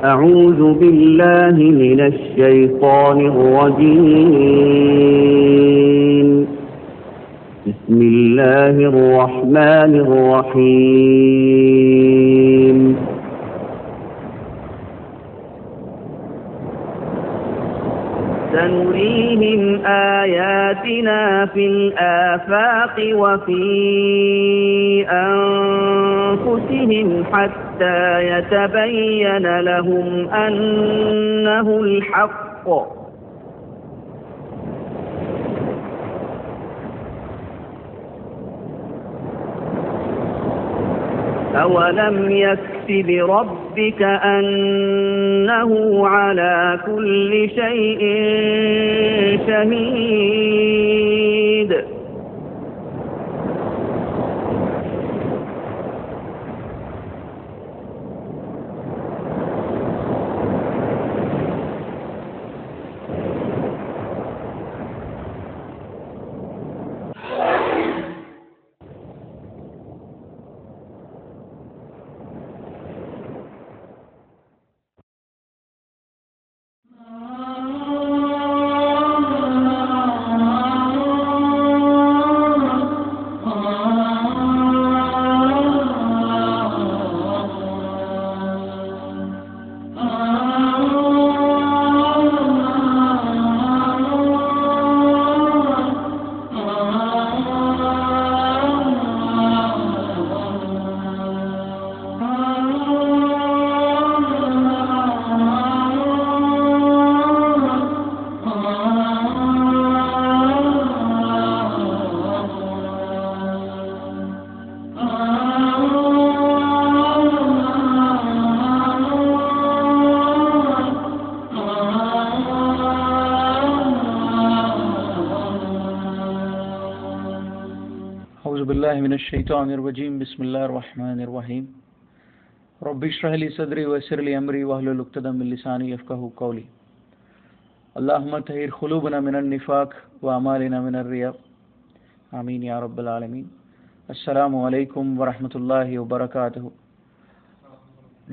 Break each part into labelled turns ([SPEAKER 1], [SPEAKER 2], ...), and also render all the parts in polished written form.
[SPEAKER 1] أعوذ بالله من الشيطان الرجيم. بسم الله الرحمن الرحيم. سنريهم آياتنا في الآفاق وفي أنفسهم حتى يتبين لهم أنه الحق. أولم يكف بربك أنه على كل شيء شهيد.
[SPEAKER 2] من الشيطان الرجيم. بسم الله الرحمن الرحيم. رب اشرح لي صدري ويسر لي امري واحلل عقدة من لساني يفقهوا قولي. اللهم طهر قلوبنا من النفاق واعمالنا من الرياء. آمين يا رب العالمين. السلام عليكم ورحمة الله وبركاته.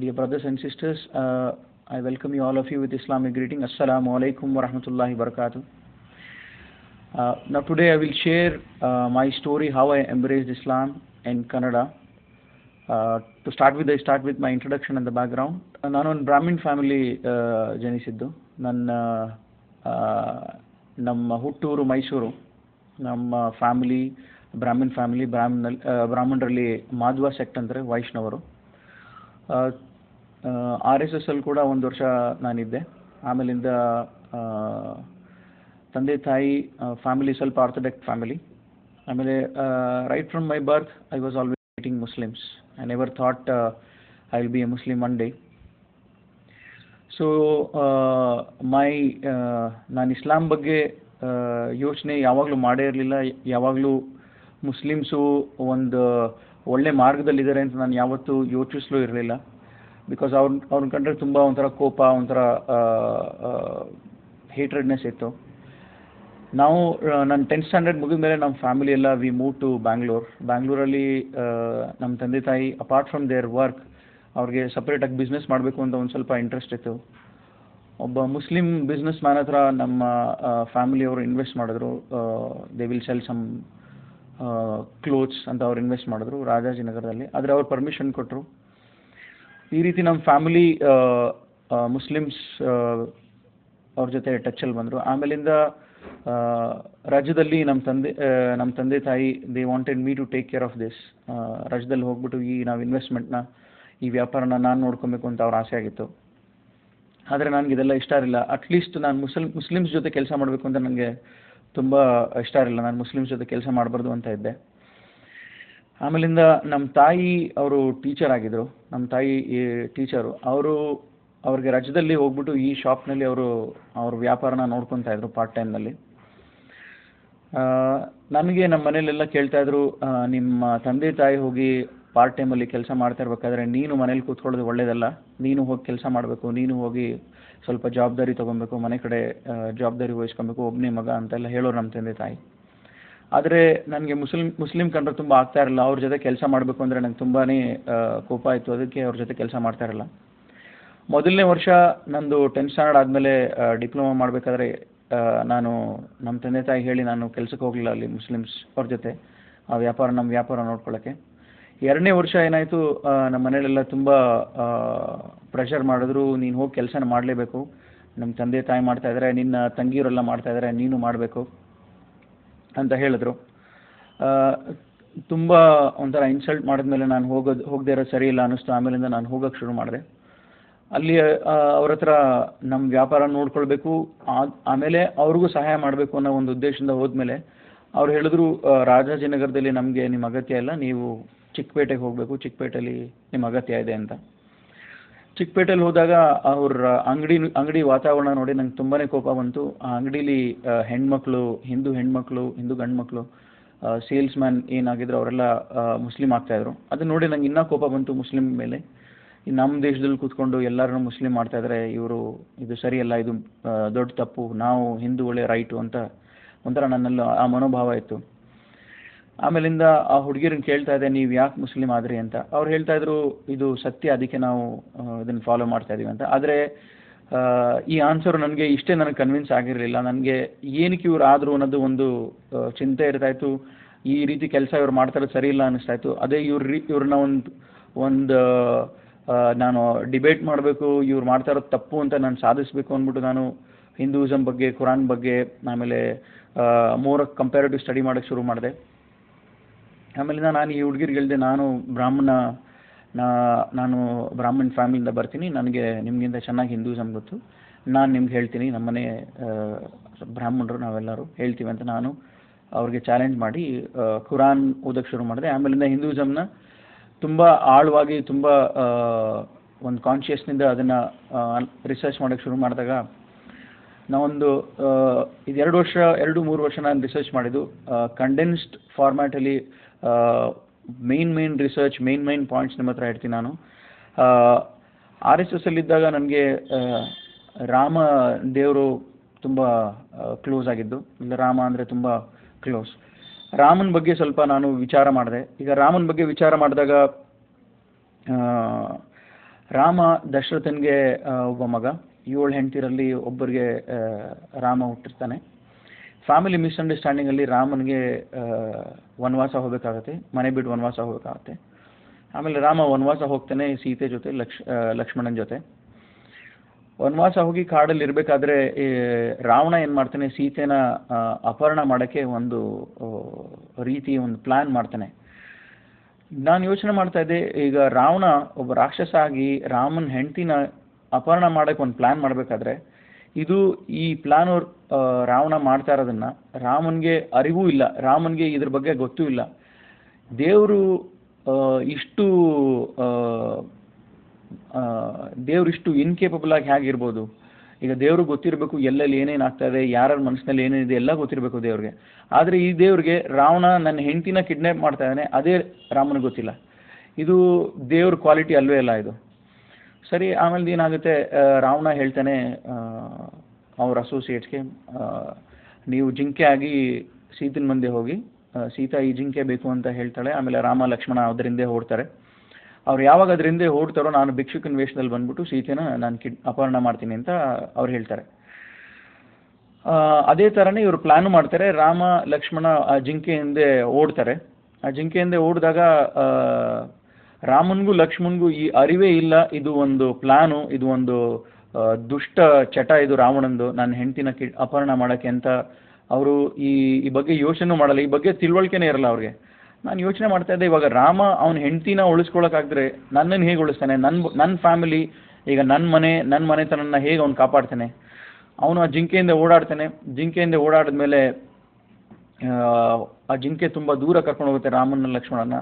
[SPEAKER 2] Dear brothers and sisters, I welcome you all of you with Islamic greeting. Assalamu alaikum wa rahmatullahi wa barakatuh. Now today I will share my story how I embraced Islam in Canada. To start with, I start with my introduction and the background. ನಾನು ಒಂದು Brahmin family ಜನಿಸಿದ್ದು. ನಮ್ಮ ಹುಟ್ಟೂರು ಮೈಸೂರು. ನಮ್ಮ family Brahmin family. ಬ್ರಾಹ್ಮಣರಲ್ಲಿ Madhva sect ಅಂದರೆ ವೈಷ್ಣವರು. RSS ಅಲ್ಲಿ ಕೂಡ ಒಂದು ವರ್ಷ ನಾನಿದ್ದೆ. ಆಮೇಲಿಂದ ತಂದೆ ತಾಯಿ ಫ್ಯಾಮಿಲಿ ಸ್ವಲ್ಪ ಆರ್ಥೋಡಾಕ್ಸ್ ಫ್ಯಾಮಿಲಿ. ಆಮೇಲೆ right from my birth I was always meeting Muslims. I never thought I will be A Muslim one day. So ನಾನು ಇಸ್ಲಾಂ ಬಗ್ಗೆ ಯೋಚನೆ ಯಾವಾಗಲೂ ಮಾಡೇ ಇರಲಿಲ್ಲ. ಯಾವಾಗಲೂ ಮುಸ್ಲಿಮ್ಸು ಒಂದು ಒಳ್ಳೆ ಮಾರ್ಗದಲ್ಲಿದ್ದಾರೆ ಅಂತ ನಾನು ಯಾವತ್ತೂ ಯೋಚಿಸಲೂ ಇರಲಿಲ್ಲ. ಬಿಕಾಸ್ ಅವ್ರನ್ನ ಕಂಡ್ರೆ ತುಂಬ ಒಂಥರ ಕೋಪ, ಒಂಥರ ಹೇಟ್ರೆಡ್ನೆಸ್ ಇತ್ತು. ನಾವು ನನ್ನ 10th ಸ್ಟ್ಯಾಂಡರ್ಡ್ ಮುಗಿದ ಮೇಲೆ ನಮ್ಮ ಫ್ಯಾಮಿಲಿ ಎಲ್ಲ ವಿ ಮೂವ್ ಟು ಬ್ಯಾಂಗ್ಳೂರಲ್ಲಿ ನಮ್ಮ ತಂದೆ ತಾಯಿ ಅಪಾರ್ಟ್ ಫ್ರಮ್ ದೇರ್ ವರ್ಕ್ ಅವ್ರಿಗೆ ಸಪ್ರೇಟಾಗಿ ಬಿಸ್ನೆಸ್ ಮಾಡಬೇಕು ಅಂತ ಒಂದು ಸ್ವಲ್ಪ ಇಂಟ್ರೆಸ್ಟ್ ಇತ್ತು. ಒಬ್ಬ ಮುಸ್ಲಿಮ್ ಬಿಸ್ನೆಸ್ ಮ್ಯಾನ್ ಹತ್ರ ನಮ್ಮ ಫ್ಯಾಮಿಲಿಯವರು ಇನ್ವೆಸ್ಟ್ ಮಾಡಿದ್ರು. They will sell some clothes ಅಂತ ಅವ್ರು ಇನ್ವೆಸ್ಟ್ ಮಾಡಿದ್ರು ರಾಜಾಜಿನಗರದಲ್ಲಿ. ಆದರೆ ಅವ್ರು ಪರ್ಮಿಷನ್ ಕೊಟ್ಟರು. ಈ ರೀತಿ ನಮ್ಮ ಫ್ಯಾಮಿಲಿ ಮುಸ್ಲಿಮ್ಸ್ ಅವ್ರ ಜೊತೆ ಟಚ್ಚಲ್ಲಿ ಬಂದರು. ಆಮೇಲಿಂದ ರಾಜ್ಯದಲ್ಲಿ ನಮ್ಮ ತಂದೆ ತಾಯಿ they wanted me to take care of this. ರಾಜ್ಯದಲ್ಲಿ ಹೋಗ್ಬಿಟ್ಟು ನಾವು ಇನ್ವೆಸ್ಟ್ಮೆಂಟ್ನ, ಈ ವ್ಯಾಪಾರನ ನಾನು ನೋಡ್ಕೊಬೇಕು ಅಂತ ಅವ್ರ ಆಸೆ ಆಗಿತ್ತು. ಆದರೆ ನನಗೆ ಇದೆಲ್ಲ ಇಷ್ಟ ಇರಲಿಲ್ಲ. ಅಟ್ಲೀಸ್ಟ್ ನಾನು ಮುಸ್ಲಿಮ್ಸ್ ಜೊತೆ ಕೆಲಸ ಮಾಡಬೇಕು ಅಂತ ನನಗೆ ತುಂಬ ಇಷ್ಟ ಇರಲಿಲ್ಲ. ನಾನು ಮುಸ್ಲಿಮ್ಸ್ ಜೊತೆ ಕೆಲಸ ಮಾಡಬಾರ್ದು ಅಂತ ಇದ್ದೆ. ಆಮೇಲಿಂದ ನಮ್ಮ ತಾಯಿ ಅವರು ಟೀಚರ್ ಆಗಿದ್ದರು. ನಮ್ಮ ತಾಯಿ ಟೀಚರು. ಅವ್ರಿಗೆ ರಾಜ್ಯದಲ್ಲಿ ಹೋಗ್ಬಿಟ್ಟು ಈ ಶಾಪ್ನಲ್ಲಿ ಅವ್ರ ವ್ಯಾಪಾರನ ನೋಡ್ಕೊತಾ ಇದ್ರು ಪಾರ್ಟ್ ಟೈಮ್ನಲ್ಲಿ. ನನಗೆ ನಮ್ಮ ಮನೇಲೆಲ್ಲ ಕೇಳ್ತಾಯಿದ್ರು, ನಿಮ್ಮ ತಂದೆ ತಾಯಿ ಹೋಗಿ ಪಾರ್ಟ್ ಟೈಮಲ್ಲಿ ಕೆಲಸ ಮಾಡ್ತಾ ಇರಬೇಕಾದ್ರೆ ನೀನು ಮನೇಲಿ ಕೂತ್ಕೊಳ್ಳೋದು ಒಳ್ಳೆಯದಲ್ಲ, ನೀನು ಹೋಗಿ ಕೆಲಸ ಮಾಡಬೇಕು, ನೀನು ಹೋಗಿ ಸ್ವಲ್ಪ ಜವಾಬ್ದಾರಿ ತೊಗೊಬೇಕು, ಮನೆ ಕಡೆ ಜವಾಬ್ದಾರಿ ವಹಿಸ್ಕೊಬೇಕು, ಒಬ್ಬನೇ ಮಗ ಅಂತೆಲ್ಲ ಹೇಳೋರು ನಮ್ಮ ತಂದೆ ತಾಯಿ. ಆದರೆ ನನಗೆ ಮುಸ್ಲಿಂ ಕಂಡ್ರೆ ತುಂಬ ಆಗ್ತಾ ಇರಲಿಲ್ಲ. ಅವ್ರ ಜೊತೆ ಕೆಲಸ ಮಾಡಬೇಕು ಅಂದರೆ ನಂಗೆ ತುಂಬಾ ಕೋಪ ಆಯಿತು. ಅದಕ್ಕೆ ಅವ್ರ ಜೊತೆ ಕೆಲಸ ಮಾಡ್ತಾ ಇರಲ್ಲ. ಮೊದಲನೇ ವರ್ಷ ನಂದು 10th ಸ್ಟ್ಯಾಂಡರ್ಡ್ ಆದಮೇಲೆ ಡಿಪ್ಲೊಮಾ ಮಾಡಬೇಕಾದ್ರೆ ನಾನು ನಮ್ಮ ತಂದೆ ತಾಯಿ ಹೇಳಿ ನಾನು ಕೆಲಸಕ್ಕೆ ಹೋಗಲಿಲ್ಲ ಅಲ್ಲಿ ಮುಸ್ಲಿಮ್ಸ್ ಅವ್ರ ಜೊತೆ ನಮ್ಮ ವ್ಯಾಪಾರ ನೋಡ್ಕೊಳ್ಳೋಕ್ಕೆ. 2ನೇ ವರ್ಷ ಏನಾಯಿತು, ನಮ್ಮ ಮನೇಲೆಲ್ಲ ತುಂಬ ಪ್ರೆಷರ್ ಮಾಡಿದ್ರು, ನೀನು ಹೋಗಿ ಕೆಲಸನ ಮಾಡಲೇಬೇಕು, ನಮ್ಮ ತಂದೆ ತಾಯಿ ಮಾಡ್ತಾಯಿದ್ದಾರೆ, ನಿನ್ನ ತಂಗಿಯವರೆಲ್ಲ ಮಾಡ್ತಾಯಿದ್ದಾರೆ, ನೀನು ಮಾಡಬೇಕು ಅಂತ ಹೇಳಿದ್ರು. ತುಂಬ ಒಂಥರ ಇನ್ಸಲ್ಟ್ ಮಾಡಿದ್ಮೇಲೆ ನಾನು ಹೋಗದೇ ಇರೋದು ಸರಿ ಇಲ್ಲ ಅನ್ನಿಸ್ತು. ಆಮೇಲಿಂದ ನಾನು ಹೋಗೋಕ್ಕೆ ಶುರು ಮಾಡಿದೆ. ಅಲ್ಲಿ ಅವ್ರ ಹತ್ರ ನಮ್ಮ ವ್ಯಾಪಾರ ನೋಡ್ಕೊಳ್ಬೇಕು, ಆಮೇಲೆ ಅವ್ರಿಗೂ ಸಹಾಯ ಮಾಡಬೇಕು ಅನ್ನೋ ಒಂದು ಉದ್ದೇಶದಿಂದ ಹೋದ್ಮೇಲೆ ಅವ್ರು ಹೇಳಿದ್ರು, ರಾಜಾಜಿನಗರದಲ್ಲಿ ನಮಗೆ ನಿಮ್ಮ ಅಗತ್ಯ ಇಲ್ಲ, ನೀವು ಚಿಕ್ಕಪೇಟೆಗೆ ಹೋಗಬೇಕು, ಚಿಕ್ಕಪೇಟೆಯಲ್ಲಿ ನಿಮ್ಮ ಅಗತ್ಯ ಇದೆ ಅಂತ. ಚಿಕ್ಕಪೇಟೆಯಲ್ಲಿ ಹೋದಾಗ ಅವ್ರ ಅಂಗಡಿ ವಾತಾವರಣ ನೋಡಿ ನಂಗೆ ತುಂಬಾ ಕೋಪ ಬಂತು. ಆ ಅಂಗಡೀಲಿ ಹಿಂದೂ ಗಂಡು ಮಕ್ಕಳು ಸೇಲ್ಸ್ ಮ್ಯಾನ್ ಏನಾಗಿದ್ರು ಅವರೆಲ್ಲ ಮುಸ್ಲಿಮ್ ಆಗ್ತಾಯಿದ್ರು. ಅದನ್ನ ನೋಡಿ ನಂಗೆ ಇನ್ನೂ ಕೋಪ ಬಂತು ಮುಸ್ಲಿಮ್ ಮೇಲೆ. ನಮ್ಮ ದೇಶದಲ್ಲಿ ಕೂತ್ಕೊಂಡು ಎಲ್ಲರೂ ಮುಸ್ಲಿಮ್ ಮಾಡ್ತಾಯಿದ್ದಾರೆ, ಇದು ಸರಿಯಲ್ಲ, ಇದು ದೊಡ್ಡ ತಪ್ಪು, ನಾವು ಹಿಂದೂಗಳೇ ರೈಟು ಅಂತ ಒಂಥರ ನನ್ನಲ್ಲಿ ಆ ಮನೋಭಾವ ಇತ್ತು. ಆಮೇಲಿಂದ ಆ ಹುಡುಗಿರನ್ನ ಕೇಳ್ತಾ ಇದ್ದೆ, ನೀವು ಯಾಕೆ ಮುಸ್ಲಿಮ್ ಆದ್ರಿ ಅಂತ. ಅವ್ರು ಹೇಳ್ತಾ ಇದ್ರು, ಇದು ಸತ್ಯ, ಅದಕ್ಕೆ ನಾವು ಇದನ್ನು ಫಾಲೋ ಮಾಡ್ತಾ ಇದೀವಿ ಅಂತ. ಆದರೆ ಈ ಆನ್ಸರ್ ನನಗೆ ಕನ್ವಿನ್ಸ್ ಆಗಿರಲಿಲ್ಲ. ನನಗೆ ಏನಕ್ಕೆ ಇವ್ರು ಆದರು ಅನ್ನೋದು ಒಂದು ಚಿಂತೆ ಇರ್ತಾಯಿತ್ತು. ಈ ರೀತಿ ಕೆಲಸ ಇವ್ರು ಮಾಡ್ತಾರೋದು ಸರಿ ಇಲ್ಲ ಅನ್ನಿಸ್ತಾಯಿತ್ತು. ಅದೇ ಇವ್ರನ್ನ ಒಂದು ನಾನು ಡಿಬೇಟ್ ಮಾಡಬೇಕು, ಇವ್ರು ಮಾಡ್ತಾ ಇರೋದು ತಪ್ಪು ಅಂತ ನಾನು ಸಾಧಿಸಬೇಕು ಅಂದ್ಬಿಟ್ಟು ನಾನು ಹಿಂದೂಯಿಸಮ್ ಬಗ್ಗೆ, ಕುರಾನ್ ಬಗ್ಗೆ, ಆಮೇಲೆ ಮೋರ್ ಕಂಪ್ಯಾರಿಟಿವ್ ಸ್ಟಡಿ ಮಾಡೋಕ್ಕೆ ಶುರು ಮಾಡಿದೆ. ಆಮೇಲಿಂದ ನಾನು ಈ ಹುಡುಗಿರಿಗೆ ಹೇಳಿದೆ, ನಾನು ಬ್ರಾಹ್ಮಣ್ ಫ್ಯಾಮಿಲಿಯಿಂದ ಬರ್ತೀನಿ, ನನಗೆ ನಿಮಗಿಂತ ಚೆನ್ನಾಗಿ ಹಿಂದೂಯಿಸಮ್ ಗೊತ್ತು, ನಾನು ನಿಮ್ಗೆ ಹೇಳ್ತೀನಿ, ನಮ್ಮನೆ ಬ್ರಾಹ್ಮಣರು ನಾವೆಲ್ಲರೂ ಹೇಳ್ತೀವಿ ಅಂತ ನಾನು ಅವ್ರಿಗೆ ಚಾಲೆಂಜ್ ಮಾಡಿ ಕುರಾನ್ ಓದೋಕ್ಕೆ ಶುರು ಮಾಡಿದೆ. ಆಮೇಲಿಂದ ಹಿಂದೂಯಿಸಮ್ನ ತುಂಬ ಆಳವಾಗಿ, ತುಂಬ ಒಂದು ಕಾನ್ಷಿಯಸ್ನಿಂದ ಅದನ್ನು ರಿಸರ್ಚ್ ಮಾಡೋಕ್ಕೆ ಶುರು ಮಾಡಿದಾಗ ನಾವೊಂದು ಇದು 2-3 ವರ್ಷ ನಾನು ರಿಸರ್ಚ್ ಮಾಡಿದ್ದು. ಕಂಡೆನ್ಸ್ಡ್ ಫಾರ್ಮ್ಯಾಟಲ್ಲಿ ಮೇನ್ ರಿಸರ್ಚ್, ಮೇನ್ ಪಾಯಿಂಟ್ಸ್ ನಿಮ್ಮ ಹತ್ರ ಹೇಳ್ತೀನಿ. ನಾನು RSS ಅಲ್ಲಿದ್ದಾಗ ನನಗೆ ರಾಮ ದೇವರು ತುಂಬ ಕ್ಲೋಸ್ ಆಗಿದ್ದು, ಇಲ್ಲ ರಾಮ ಅಂದರೆ ತುಂಬ ಕ್ಲೋಸ್. ರಾಮನ ಬಗ್ಗೆ ಸ್ವಲ್ಪ ನಾನು ವಿಚಾರ ಮಾಡಿದೆ. ಈಗ ರಾಮನ ಬಗ್ಗೆ ವಿಚಾರ ಮಾಡಿದಾಗ ರಾಮ ದಶರಥನಿಗೆ ಒಬ್ಬ ಮಗ, 7 ಹೆಂಡತಿರಲ್ಲಿ ಒಬ್ಬರಿಗೆ ರಾಮ ಹುಟ್ಟಿರ್ತಾನೆ. ಫ್ಯಾಮಿಲಿ ಮಿಸ್ಅಂಡರ್ಸ್ಟ್ಯಾಂಡಿಂಗಲ್ಲಿ ರಾಮನಿಗೆ ವನವಾಸ ಹೋಗಬೇಕಾಗತ್ತೆ, ಮನೆ ಬಿಟ್ಟು ವನವಾಸ ಹೋಗಬೇಕಾಗತ್ತೆ. ಆಮೇಲೆ ರಾಮ ವನವಾಸ ಹೋಗ್ತಾನೆ ಸೀತೆ ಜೊತೆ, ಲಕ್ಷ್ಮಣನ ಜೊತೆ. ವನವಾಸ ಹೋಗಿ ಕಾಡಲ್ಲಿ ಇರಬೇಕಾದ್ರೆ ರಾವಣ ಏನು ಮಾಡ್ತಾನೆ, ಸೀತೆನ ಅಪಹರಣ ಮಾಡೋಕ್ಕೆ ಒಂದು ಪ್ಲ್ಯಾನ್ ಮಾಡ್ತಾನೆ. ನಾನು ಯೋಚನೆ ಮಾಡ್ತಾ ಇದ್ದೆ, ಈಗ ರಾವಣ ಒಬ್ಬ ರಾಕ್ಷಸ ಆಗಿ ರಾಮನ ಹೆಂಡತಿನ ಅಪಹರಣ ಮಾಡೋಕ್ಕೆ ಒಂದು ಪ್ಲ್ಯಾನ್ ಮಾಡಬೇಕಾದ್ರೆ, ಈ ಪ್ಲ್ಯಾನ್ ರಾವಣ ಮಾಡ್ತಾ ಇರೋದನ್ನು ರಾಮನಿಗೆ ಅರಿವೂ ಇಲ್ಲ, ರಾಮನಿಗೆ ಇದ್ರ ಬಗ್ಗೆ ಗೊತ್ತೂ ಇಲ್ಲ. ದೇವರು ಇಷ್ಟು ಇನ್ಕೇಪಬಲ್ ಆಗಿ ಹೇಗಿರ್ಬೋದು? ಈಗ ದೇವ್ರಿಗೆ ಗೊತ್ತಿರಬೇಕು ಎಲ್ಲೆಲ್ಲಿ ಏನೇನು ಆಗ್ತಾ ಇದೆ, ಯಾರ ಮನಸ್ಸಿನಲ್ಲಿ ಏನೇನಿದೆ ಎಲ್ಲ ಗೊತ್ತಿರಬೇಕು ದೇವ್ರಿಗೆ. ಆದರೆ ಈ ದೇವ್ರಿಗೆ ರಾವಣ ನನ್ನ ಹೆಂಡತಿನ ಕಿಡ್ನ್ಯಾಪ್ ಮಾಡ್ತಾ ಇದ್ದಾನೆ, ಅದೇ ರಾಮನಿಗೆ ಗೊತ್ತಿಲ್ಲ. ಇದು ದೇವ್ರ ಕ್ವಾಲಿಟಿ ಅಲ್ವೇ ಅಲ್ಲ ಇದು. ಸರಿ, ಆಮೇಲೆ ಏನಾಗುತ್ತೆ, ರಾವಣ ಹೇಳ್ತಾನೆ ಅವ್ರ ಅಸೋಸಿಯೇಟ್ಸ್ಗೆ, ನೀವು ಜಿಂಕೆ ಆಗಿ ಸೀತನ ಮುಂದೆ ಹೋಗಿ, ಸೀತಾ ಈ ಜಿಂಕೆ ಬೇಕು ಅಂತ ಹೇಳ್ತಾಳೆ. ಆಮೇಲೆ ರಾಮ ಲಕ್ಷ್ಮಣ ಅದರಿಂದ ಓಡ್ತಾರೆ. ಅವ್ರು ಯಾವಾಗ ಅದರಿಂದ ಓಡ್ತಾರೋ, ನಾನು ಭಿಕ್ಷುಕನ ವೇಷದಲ್ಲಿ ಬಂದ್ಬಿಟ್ಟು ಸೀತೆನ ನಾನು ಅಪಹರಣ ಮಾಡ್ತೀನಿ ಅಂತ ಅವ್ರು ಹೇಳ್ತಾರೆ. ಅದೇ ಥರನೇ ಇವರು ಪ್ಲ್ಯಾನು ಮಾಡ್ತಾರೆ. ರಾಮ ಲಕ್ಷ್ಮಣ ಆ ಜಿಂಕೆ ಹಿಂದೆ ಓಡ್ತಾರೆ. ಆ ಜಿಂಕೆ ಹಿಂದೆ ಓಡಿದಾಗ ರಾಮನಿಗೂ ಲಕ್ಷ್ಮಣಗೂ ಈ ಅರಿವೇ ಇಲ್ಲ, ಇದು ಒಂದು ಪ್ಲ್ಯಾನು, ಇದು ಒಂದು ದುಷ್ಟ ಚಟ ಇದು ರಾವಣಂದು, ನನ್ನ ಹೆಂಡತಿನ ಅಪಹರಣ ಮಾಡೋಕ್ಕೆ ಅಂತ. ಅವರು ಈ ಬಗ್ಗೆ ಯೋಚನೆ ಮಾಡಲ್ಲ, ಈ ಬಗ್ಗೆ ತಿಳುವಳಿಕೆನೇ ಇರಲ್ಲ ಅವ್ರಿಗೆ. ನಾನು ಯೋಚನೆ ಮಾಡ್ತಾ ಇದ್ದೆ, ಇವಾಗ ರಾಮ ಅವನ ಹೆಂಡತಿನ ಉಳಿಸ್ಕೊಳಕ್ಕಾಗ್ದ್ರೆ ನನ್ನನ್ನು ಹೇಗೆ ಉಳಿಸ್ತಾನೆ? ನನ್ನ ಫ್ಯಾಮಿಲಿ, ಈಗ ನನ್ನ ಮನೆತನನ್ನ ಹೇಗೆ ಅವ್ನು ಕಾಪಾಡ್ತಾನೆ? ಅವನು ಆ ಜಿಂಕೆಯಿಂದ ಓಡಾಡ್ತಾನೆ. ಜಿಂಕೆಯಿಂದ ಓಡಾಡಿದ್ಮೇಲೆ ಆ ಜಿಂಕೆ ತುಂಬ ದೂರ ಕರ್ಕೊಂಡು ಹೋಗುತ್ತೆ ರಾಮನ ಲಕ್ಷ್ಮಣನ.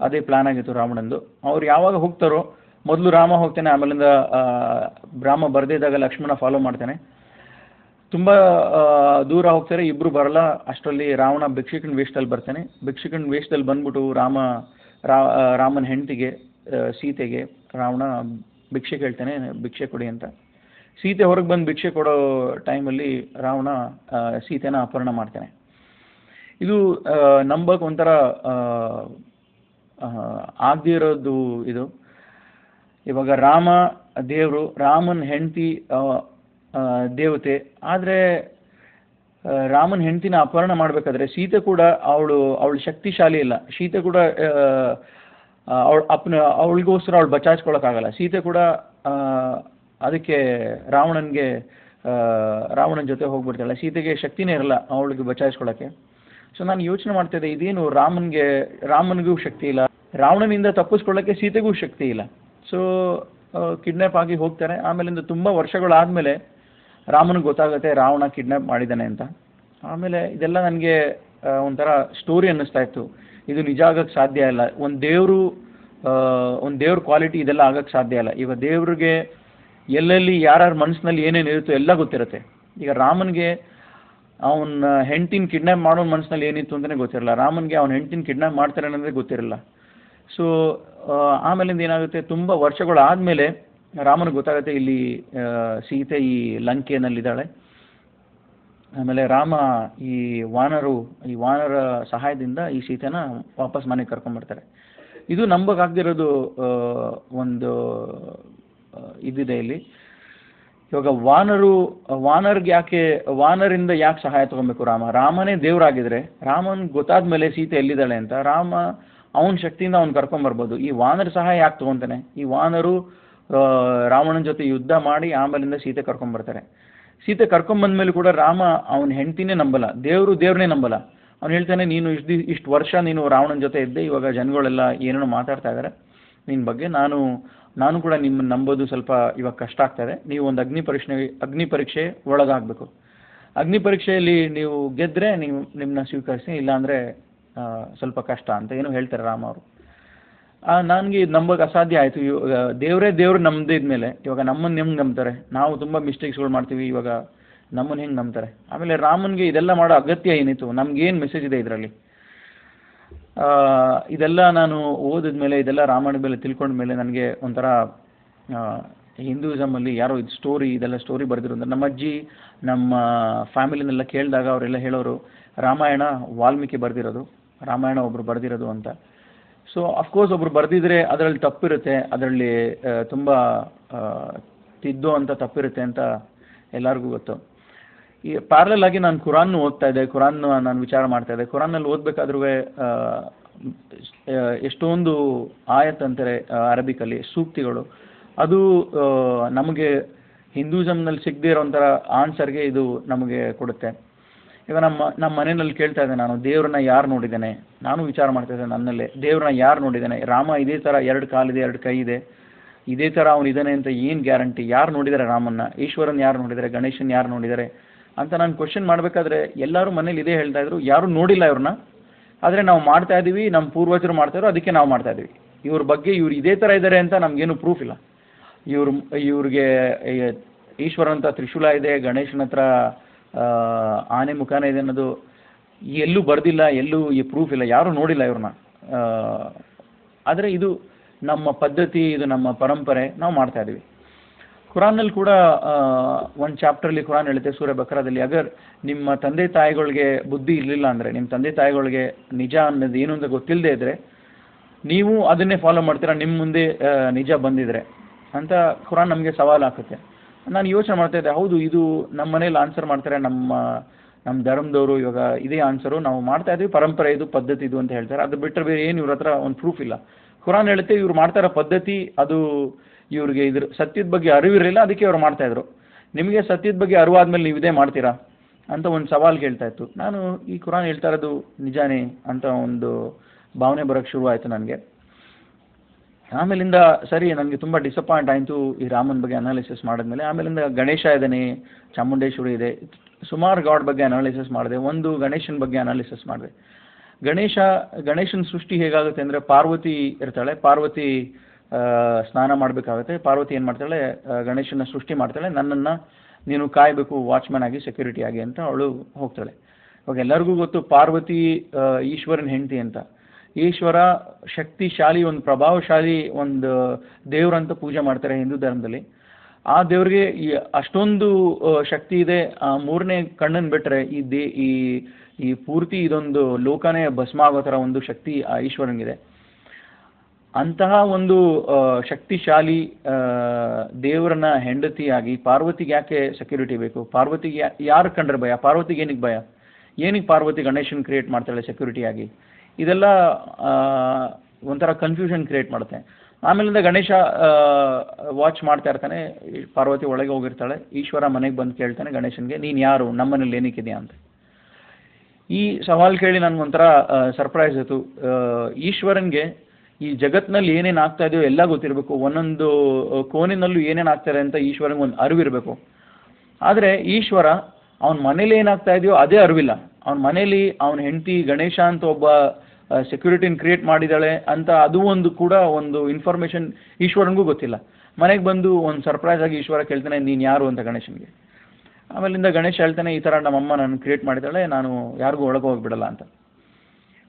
[SPEAKER 2] ಅದೇ ಪ್ಲ್ಯಾನ್ ಆಗಿತ್ತು ರಾವಣಂದು. ಅವ್ರು ಯಾವಾಗ ಹೋಗ್ತಾರೋ, ಮೊದಲು ರಾಮ ಹೋಗ್ತಾನೆ, ಆಮೇಲಿಂದ ರಾಮ ಬರದೇ ಇದ್ದಾಗ ಲಕ್ಷ್ಮಣ ಫಾಲೋ ಮಾಡ್ತಾನೆ. ತುಂಬ ದೂರ ಹೋಗ್ತಾರೆ, ಇಬ್ಬರು ಬರಲ್ಲ. ಅಷ್ಟರಲ್ಲಿ ರಾವಣ ಭಿಕ್ಷುಕನ ವೇಷದಲ್ಲಿ ಬರ್ತಾನೆ. ಭಿಕ್ಷುಕನ ವೇಷದಲ್ಲಿ ಬಂದ್ಬಿಟ್ಟು ರಾಮನ ಹೆಂಡತಿಗೆ ಸೀತೆಗೆ ರಾವಣ ಭಿಕ್ಷೆ ಕೇಳ್ತಾನೆ, ಭಿಕ್ಷೆ ಕೊಡಿ ಅಂತ. ಸೀತೆ ಹೊರಗೆ ಬಂದು ಭಿಕ್ಷೆ ಕೊಡೋ ಟೈಮಲ್ಲಿ ರಾವಣ ಸೀತೆನ ಅಪಹರಣ ಮಾಡ್ತಾನೆ. ಇದು ನಂಬಕ್ಕೆ ಒಂಥರ ಆಗದೇ ಇರೋದು ಇದು. ಇವಾಗ ರಾಮ ದೇವರು, ರಾಮನ ಹೆಂಡತಿ ದೇವತೆ. ಆದರೆ ರಾಮನ ಹೆಂಡತಿನ ಅಪಹರಣ ಮಾಡಬೇಕಾದ್ರೆ ಸೀತೆ ಕೂಡ ಅವಳು ಶಕ್ತಿಶಾಲಿ ಇಲ್ಲ. ಸೀತೆ ಕೂಡ ಅವಳಿಗೋಸ್ಕರ ಅವಳು ಬಚಾಯಿಸ್ಕೊಳಕ್ಕಾಗಲ್ಲ. ಸೀತೆ ಕೂಡ ಅದಕ್ಕೆ ರಾವಣನ ಜೊತೆ ಹೋಗ್ಬಿಡ್ತಾಳೆ. ಸೀತೆಗೆ ಶಕ್ತಿನೇ ಇರಲ್ಲ ಅವಳಿಗೆ ಬಚಾಯಿಸ್ಕೊಳ್ಳೋಕ್ಕೆ. ಸೊ ನಾನು ಯೋಚನೆ ಮಾಡ್ತಿದ್ದೆ, ಇದೇನು ರಾಮನಿಗೂ ಶಕ್ತಿ ಇಲ್ಲ, ರಾವಣನಿಂದ ತಪ್ಪಿಸ್ಕೊಳ್ಳೋಕ್ಕೆ ಸೀತೆಗೂ ಶಕ್ತಿ ಇಲ್ಲ. ಸೊ ಕಿಡ್ನ್ಯಾಪ್ ಆಗಿ ಹೋಗ್ತಾರೆ. ಆಮೇಲಿಂದ ತುಂಬ ವರ್ಷಗಳಾದಮೇಲೆ ರಾಮನಿಗೆ ಗೊತ್ತಾಗುತ್ತೆ ರಾವಣ ಕಿಡ್ನ್ಯಾಪ್ ಮಾಡಿದ್ದಾನೆ ಅಂತ. ಆಮೇಲೆ ಇದೆಲ್ಲ ನನಗೆ ಒಂಥರ ಸ್ಟೋರಿ ಅನ್ನಿಸ್ತಾ ಇತ್ತು. ಇದು ನಿಜ ಆಗಕ್ಕೆ ಸಾಧ್ಯ ಇಲ್ಲ. ಒಂದು ದೇವ್ರ ಕ್ವಾಲಿಟಿ ಇದೆಲ್ಲ ಆಗಕ್ಕೆ ಸಾಧ್ಯ ಇಲ್ಲ. ಈಗ ದೇವ್ರಿಗೆ ಎಲ್ಲೆಲ್ಲಿ ಯಾರ್ಯಾರ ಮನಸ್ಸಿನಲ್ಲಿ ಏನೇನು ಇರುತ್ತೋ ಎಲ್ಲ ಗೊತ್ತಿರುತ್ತೆ. ಈಗ ರಾಮನಿಗೆ ಅವನ ಹೆಂಡತಿನ ಕಿಡ್ನ್ಯಾಪ್ ಮಾಡೋ ಮನಸ್ಸಿನಲ್ಲಿ ಏನಿತ್ತು ಅಂತಲೇ ಗೊತ್ತಿರಲ್ಲ. ರಾಮನಿಗೆ ಅವನ ಹೆಂಡತಿನ ಕಿಡ್ನ್ಯಾಪ್ ಮಾಡ್ತಾರೆ ಅನ್ನೋದೇ ಗೊತ್ತಿರಲ್ಲ. ಸೊ ಆಮೇಲಿಂದ ಏನಾಗುತ್ತೆ, ತುಂಬ ವರ್ಷಗಳಾದಮೇಲೆ ರಾಮನಿಗೆ ಗೊತ್ತಾಗುತ್ತೆ ಇಲ್ಲಿ ಸೀತೆ ಈ ಲಂಕೆಯಲ್ಲಿದ್ದಾಳೆ. ಆಮೇಲೆ ರಾಮ ಈ ವಾನರ ಸಹಾಯದಿಂದ ಈ ಸೀತೆನ ವಾಪಸ್ ಮನೆಗೆ ಕರ್ಕೊಂಡ್ಬರ್ತಾರೆ. ಇದು ನಂಬಕ್ಕಾಗದಿರೋದು ಒಂದು ಇದಿದೆ ಇಲ್ಲಿ. ಇವಾಗ ವಾನರಿಂದ ಯಾಕೆ ಸಹಾಯ ತಗೊಬೇಕು? ರಾಮನೇ ದೇವರಾಗಿದ್ರೆ ರಾಮನ್ ಗೊತ್ತಾದ ಮೇಲೆ ಸೀತೆ ಎಲ್ಲಿದ್ದಾಳೆ ಅಂತ ಅವನ ಶಕ್ತಿಯಿಂದ ಅವ್ನು ಕರ್ಕೊಂಬರ್ಬೋದು. ಈ ವಾನರ ಸಹಾಯ ಯಾಕೆ ತಗೊಂತಾನೆ? ಈ ವಾನರು ರಾವಣನ ಜೊತೆ ಯುದ್ಧ ಮಾಡಿ ಆಮೇಲಿಂದ ಸೀತೆ ಕರ್ಕೊಂಬರ್ತಾರೆ. ಸೀತೆ ಕರ್ಕೊಂಬಂದ್ಮೇಲೆ ಕೂಡ ರಾಮ ಅವನ ಹೆಂಡತಿನೇ ನಂಬಲ್ಲ, ದೇವ್ರನ್ನೇ ನಂಬಲ್ಲ. ಅವ್ನು ಹೇಳ್ತಾನೆ, ನೀನು ಇಷ್ಟು ವರ್ಷ ನೀನು ರಾವಣನ ಜೊತೆ ಇದ್ದೆ, ಇವಾಗ ಜನಗಳೆಲ್ಲ ಏನೇನೋ ಮಾತಾಡ್ತಾ ಇದ್ದಾರೆ ನಿನ್ನ ಬಗ್ಗೆ, ನಾನು ಕೂಡ ನಿಮ್ಮನ್ನು ನಂಬೋದು ಸ್ವಲ್ಪ ಇವಾಗ ಕಷ್ಟ ಆಗ್ತಾಯಿದೆ. ನೀವು ಒಂದು ಅಗ್ನಿ ಪರೀಕ್ಷೆ ಒಳಗಾಗಬೇಕು. ಅಗ್ನಿ ಪರೀಕ್ಷೆಯಲ್ಲಿ ನೀವು ಗೆದ್ದರೆ ನಿಮ್ಮನ್ನ ಸ್ವೀಕರಿಸಿ, ಇಲ್ಲಾಂದರೆ ಸ್ವಲ್ಪ ಕಷ್ಟ ಅಂತ ಏನೋ ಹೇಳ್ತಾರೆ ರಾಮ ಅವರು. ನನಗೆ ಇದು ನಂಬೋಕೆ ಅಸಾಧ್ಯ ಆಯಿತು. ದೇವ್ರು ನಂಬಿದ್ಮೇಲೆ ಇವಾಗ ನಮ್ಮನ್ನು ಹೆಂಗೆ ನಂಬ್ತಾರೆ? ನಾವು ತುಂಬ ಮಿಸ್ಟೇಕ್ಸ್ಗಳು ಮಾಡ್ತೀವಿ, ಇವಾಗ ನಮ್ಮನ್ನು ಹೆಂಗೆ ನಂಬ್ತಾರೆ? ಆಮೇಲೆ ರಾಮನಿಗೆ ಇದೆಲ್ಲ ಮಾಡೋ ಅಗತ್ಯ ಏನಿತ್ತು? ನಮಗೇನು ಮೆಸೇಜ್ ಇದೆ ಇದರಲ್ಲಿ? ಇದೆಲ್ಲ ನಾನು ಓದಿದ್ಮೇಲೆ, ಇದೆಲ್ಲ ರಾಮಾಯಣದ ಮೇಲೆ ತಿಳ್ಕೊಂಡ ಮೇಲೆ ನನಗೆ ಒಂಥರ ಹಿಂದೂಯಿಸಮಲ್ಲಿ ಯಾರೋ ಇದೆಲ್ಲ ಸ್ಟೋರಿ ಬರೆದಿರೋದು. ನಮ್ಮ ಅಜ್ಜಿ ನಮ್ಮ ಫ್ಯಾಮಿಲಿನೆಲ್ಲ ಕೇಳಿದಾಗ ಅವರೆಲ್ಲ ಹೇಳೋರು, ರಾಮಾಯಣ ವಾಲ್ಮೀಕಿ ಬರೆದಿರೋದು, ರಾಮಾಯಣ ಒಬ್ಬರು ಬರೆದಿರೋದು ಅಂತ. ಸೊ ಅಫ್ಕೋರ್ಸ್ ಒಬ್ರು ಬರೆದಿದ್ರೆ ಅದರಲ್ಲಿ ತಪ್ಪಿರುತ್ತೆ, ಅದರಲ್ಲಿ ತುಂಬ ತಿದ್ದೋ ಅಂತ ತಪ್ಪಿರುತ್ತೆ ಅಂತ ಎಲ್ಲರಿಗೂ ಗೊತ್ತು. ಈ ಪ್ಯಾರಲಲ್ ಆಗಿ ನಾನು ಕುರಾನ್ ಓದ್ತಾ ಇದ್ದೆ, ಕುರಾನ್ ನಾನು ವಿಚಾರ ಮಾಡ್ತಾ ಇದ್ದೆ. ಕುರಾನಲ್ಲಿ ಓದಬೇಕಾದ್ರೂ ಎಷ್ಟೊಂದು ಆಯತ್ ಅಂತಾರೆ ಅರಬಿಕಲ್ಲಿ, ಸೂಕ್ತಿಗಳು. ಅದು ನಮಗೆ ಹಿಂದೂಸಮ್ನಲ್ಲಿ ಸಿಗದೇ ಇರೋಂಥರ ಆನ್ಸರ್ಗೆ ಇದು ನಮಗೆ ಕೊಡುತ್ತೆ. ಈಗ ನಮ್ಮ ಮನೆಯಲ್ಲಿ ಕೇಳ್ತಾ ಇದ್ದೆ ನಾನು, ದೇವ್ರನ್ನ ಯಾರು ನೋಡಿದ್ದೇನೆ? ನಾನು ವಿಚಾರ ಮಾಡ್ತಾ ಇದ್ದೆ ನನ್ನಲ್ಲೇ, ದೇವ್ರನ್ನ ಯಾರು ನೋಡಿದ್ದೇನೆ? ರಾಮ ಇದೇ ಥರ 2 ಕಾಲಿದೆ 2 ಕೈ ಇದೆ, ಇದೇ ಥರ ಅವನಿದ್ದಾನೆ ಅಂತ ಏನು ಗ್ಯಾರಂಟಿ? ಯಾರು ನೋಡಿದ್ದಾರೆ ರಾಮನ್ನ? ಈಶ್ವರನ್ ಯಾರು ನೋಡಿದ್ದಾರೆ? ಗಣೇಶನ್ ಯಾರು ನೋಡಿದ್ದಾರೆ ಅಂತ ನಾನು ಕ್ವಶನ್ ಮಾಡಬೇಕಾದ್ರೆ ಎಲ್ಲರೂ ಮನೇಲಿ ಇದೇ ಹೇಳ್ತಾ ಇದ್ರು, ಯಾರೂ ನೋಡಿಲ್ಲ ಇವ್ರನ್ನ, ಆದರೆ ನಾವು ಮಾಡ್ತಾ ಇದ್ದೀವಿ, ನಮ್ಮ ಪೂರ್ವಜರು ಮಾಡ್ತಾಯಿದ್ರು, ಅದಕ್ಕೆ ನಾವು ಮಾಡ್ತಾ ಇದ್ದೀವಿ. ಇವ್ರ ಬಗ್ಗೆ ಇವ್ರು ಇದೇ ಥರ ಇದ್ದಾರೆ ಅಂತ ನಮಗೇನು ಪ್ರೂಫ್ ಇಲ್ಲ. ಇವ್ರಿಗೆ ಈಶ್ವರನ ಹತ್ರ ತ್ರಿಶೂಲ ಇದೆ, ಗಣೇಶನ ಹತ್ರ ಆನೆ ಮುಖಾನ ಇದೆ ಅನ್ನೋದು ಎಲ್ಲೂ ಬರೆದಿಲ್ಲ, ಎಲ್ಲೂ ಈ ಪ್ರೂಫ್ ಇಲ್ಲ, ಯಾರೂ ನೋಡಿಲ್ಲ ಇವ್ರನ್ನ. ಆದರೆ ಇದು ನಮ್ಮ ಪದ್ಧತಿ, ಇದು ನಮ್ಮ ಪರಂಪರೆ, ನಾವು ಮಾಡ್ತಾ ಇದ್ದೀವಿ. ಕುರಾನಲ್ಲಿ ಕೂಡ ಒಂದು ಚಾಪ್ಟ್ರಲ್ಲಿ ಕುರಾನ್ ಹೇಳುತ್ತೆ, ಸೂರೆ ಬಕರಾದಲ್ಲಿ, ಅಗರ್ ನಿಮ್ಮ ತಂದೆ ತಾಯಿಗಳಿಗೆ ಬುದ್ಧಿ ಇರಲಿಲ್ಲ ಅಂದರೆ, ನಿಮ್ಮ ತಂದೆ ತಾಯಿಗಳಿಗೆ ನಿಜ ಅನ್ನೋದು ಏನು ಅಂತ ಗೊತ್ತಿಲ್ಲದೆ ಇದ್ದರೆ ನೀವು ಅದನ್ನೇ ಫಾಲೋ ಮಾಡ್ತೀರಾ, ನಿಮ್ಮ ಮುಂದೆ ನಿಜ ಬಂದಿದ್ರೆ ಅಂತ ಕುರಾನ್ ನಮಗೆ ಸವಾಲು ಹಾಕುತ್ತೆ. ನಾನು ಯೋಚನೆ ಮಾಡ್ತಾ ಇದ್ದೆ, ಹೌದು ಇದು ನಮ್ಮ ಮನೇಲಿ ಆನ್ಸರ್ ಮಾಡ್ತಾರೆ, ನಮ್ಮ ಧರ್ಮದವರು ಇವಾಗ ಇದೇ ಆನ್ಸರು ನಾವು ಮಾಡ್ತಾ ಇದ್ದೀವಿ, ಪರಂಪರೆ ಇದು, ಪದ್ಧತಿ ಇದು ಅಂತ ಹೇಳ್ತಾರೆ. ಅದು ಬಿಟ್ಟರೆ ಬೇರೆ ಏನು ಇವ್ರ ಹತ್ರ ಒಂದು ಪ್ರೂಫ್ ಇಲ್ಲ. ಕುರಾನ್ ಹೇಳುತ್ತೆ ಇವ್ರು ಮಾಡ್ತಾ ಇರೋ ಪದ್ಧತಿ ಅದು ಇವ್ರಿಗೆ ಇದ್ರ ಸತ್ಯದ ಬಗ್ಗೆ ಅರಿವಿರಲಿಲ್ಲ, ಅದಕ್ಕೆ ಅವ್ರು ಮಾಡ್ತಾಯಿದ್ರು. ನಿಮಗೆ ಸತ್ಯದ ಬಗ್ಗೆ ಅರಿವಾದ್ಮೇಲೆ ನೀವು ಇದೇ ಮಾಡ್ತೀರಾ ಅಂತ ಒಂದು ಸವಾಲು ಕೇಳ್ತಾ ಇತ್ತು. ನಾನು ಈ ಕುರಾನ್ ಹೇಳ್ತಾ ಇರೋದು ನಿಜಾನೇ ಅಂತ ಒಂದು ಭಾವನೆ ಬರೋಕ್ಕೆ ಶುರು ಆಯಿತು ನನಗೆ. ಆಮೇಲಿಂದ ಸರಿ, ನನಗೆ ತುಂಬ ಡಿಸಪಾಯಿಂಟ್ ಆಯಿತು ಈ ರಾಮನ ಬಗ್ಗೆ ಅನಾಲಿಸಿಸ್ ಮಾಡಿದ್ಮೇಲೆ. ಆಮೇಲಿಂದ ಗಣೇಶ ಇದ್ದಾನೆ, ಚಾಮುಂಡೇಶ್ವರಿ ಇದೆ, ಸುಮಾರು ಗಾಡ್ ಬಗ್ಗೆ ಅನಾಲಿಸಿಸ್ ಮಾಡಿದೆ. ಒಂದು ಗಣೇಶನ ಬಗ್ಗೆ ಅನಾಲಿಸಿಸ್ ಮಾಡಿದೆ. ಗಣೇಶನ ಸೃಷ್ಟಿ ಹೇಗಾಗುತ್ತೆ ಅಂದರೆ, ಪಾರ್ವತಿ ಇರ್ತಾಳೆ, ಪಾರ್ವತಿ ಸ್ನಾನ ಮಾಡಬೇಕಾಗುತ್ತೆ. ಪಾರ್ವತಿ ಏನು ಮಾಡ್ತಾಳೆ, ಗಣೇಶನ ಸೃಷ್ಟಿ ಮಾಡ್ತಾಳೆ, ನನ್ನನ್ನು ನೀನು ಕಾಯಬೇಕು ವಾಚ್ಮ್ಯಾನ್ ಆಗಿ, ಸೆಕ್ಯೂರಿಟಿ ಆಗಿ ಅಂತ ಅವಳು ಹೋಗ್ತಾಳೆ. ಇವಾಗ ಎಲ್ಲರಿಗೂ ಗೊತ್ತು ಪಾರ್ವತಿ ಈಶ್ವರನ ಹೆಂಡತಿ ಅಂತ. ಈಶ್ವರ ಶಕ್ತಿಶಾಲಿ, ಒಂದು ಪ್ರಭಾವಶಾಲಿ ಒಂದು ದೇವ್ರಂತ ಪೂಜೆ ಮಾಡ್ತಾರೆ ಹಿಂದೂ ಧರ್ಮದಲ್ಲಿ. ಆ ದೇವ್ರಿಗೆ ಅಷ್ಟೊಂದು ಶಕ್ತಿ ಇದೆ. ಮೂರನೇ ಕಣ್ಣನ್ನು ಬಿಟ್ಟರೆ ಈ ಪೂರ್ತಿ ಇದೊಂದು ಲೋಕನೇ ಭಸ್ಮ ಆಗೋ ಥರ ಒಂದು ಶಕ್ತಿ ಆ ಈಶ್ವರನಿಗಿದೆ. ಅಂತಹ ಒಂದು ಶಕ್ತಿಶಾಲಿ ದೇವರನ್ನ ಹೆಂಡತಿಯಾಗಿ ಪಾರ್ವತಿಗೆ ಯಾಕೆ ಸೆಕ್ಯೂರಿಟಿ ಬೇಕು? ಪಾರ್ವತಿಗೆ ಯಾರು ಕಂಡ್ರೆ ಭಯ? ಪಾರ್ವತಿಗೆ ಏನಕ್ಕೆ ಭಯ? ಏನಕ್ಕೆ ಪಾರ್ವತಿ ಗಣೇಶನ್ ಕ್ರಿಯೇಟ್ ಮಾಡ್ತಾಳೆ ಸೆಕ್ಯೂರಿಟಿಯಾಗಿ? ಇದೆಲ್ಲ ಒಂಥರ ಕನ್ಫ್ಯೂಷನ್ ಕ್ರಿಯೇಟ್ ಮಾಡುತ್ತೆ. ಆಮೇಲಿಂದ ಗಣೇಶ ವಾಚ್ ಮಾಡ್ತಾ ಇರ್ತಾನೆ, ಪಾರ್ವತಿ ಒಳಗೆ ಹೋಗಿರ್ತಾಳೆ. ಈಶ್ವರ ಮನೆಗೆ ಬಂದು ಕೇಳ್ತಾನೆ ಗಣೇಶನ್ಗೆ, ನೀನು ಯಾರು, ನಮ್ಮನೇಲಿ ಏನಕ್ಕಿದೆಯಾ ಅಂತ. ಈ ಸವಾಲು ಕೇಳಿ ನನಗೊಂಥರ ಸರ್ಪ್ರೈಸ್ ಆಯಿತು. ಈಶ್ವರನ್ಗೆ ಈ ಜಗತ್ತಿನಲ್ಲಿ ಏನೇನು ಆಗ್ತಾ ಇದೆಯೋ ಎಲ್ಲ ಗೊತ್ತಿರಬೇಕು, ಒಂದೊಂದು ಕೋನಿನಲ್ಲೂ ಏನೇನು ಆಗ್ತಾರೆ ಅಂತ ಈಶ್ವರನಿಗೆ ಒಂದು ಅರಿವಿರಬೇಕು. ಆದರೆ ಈಶ್ವರ ಅವನ ಮನೇಲಿ ಏನಾಗ್ತಾ ಇದೆಯೋ ಅದೇ ಅರಿವಿಲ್ಲ. ಅವನ ಮನೇಲಿ ಅವನ ಹೆಂಡತಿ ಗಣೇಶ ಅಂತ ಒಬ್ಬ ಸೆಕ್ಯೂರಿಟಿನ ಕ್ರಿಯೇಟ್ ಮಾಡಿದ್ದಾಳೆ ಅಂತ ಅದು ಒಂದು ಕೂಡ ಒಂದು ಇನ್ಫಾರ್ಮೇಷನ್ ಈಶ್ವರನಿಗೂ ಗೊತ್ತಿಲ್ಲ. ಮನೆಗೆ ಬಂದು ಒಂದು ಸರ್ಪ್ರೈಸ್ ಆಗಿ ಈಶ್ವರ ಕೇಳ್ತಾನೆ, ನೀನು ಯಾರು ಅಂತ ಗಣೇಶನಿಗೆ. ಆಮೇಲಿಂದ ಗಣೇಶ ಹೇಳ್ತಾನೆ, ಈ ಥರ ನಮ್ಮಮ್ಮ ನಾನು ಕ್ರಿಯೇಟ್ ಮಾಡಿದ್ದಾಳೆ, ನಾನು ಯಾರಿಗೂ ಒಳಗೆ ಹೋಗಿಬಿಡಲ್ಲ ಅಂತ.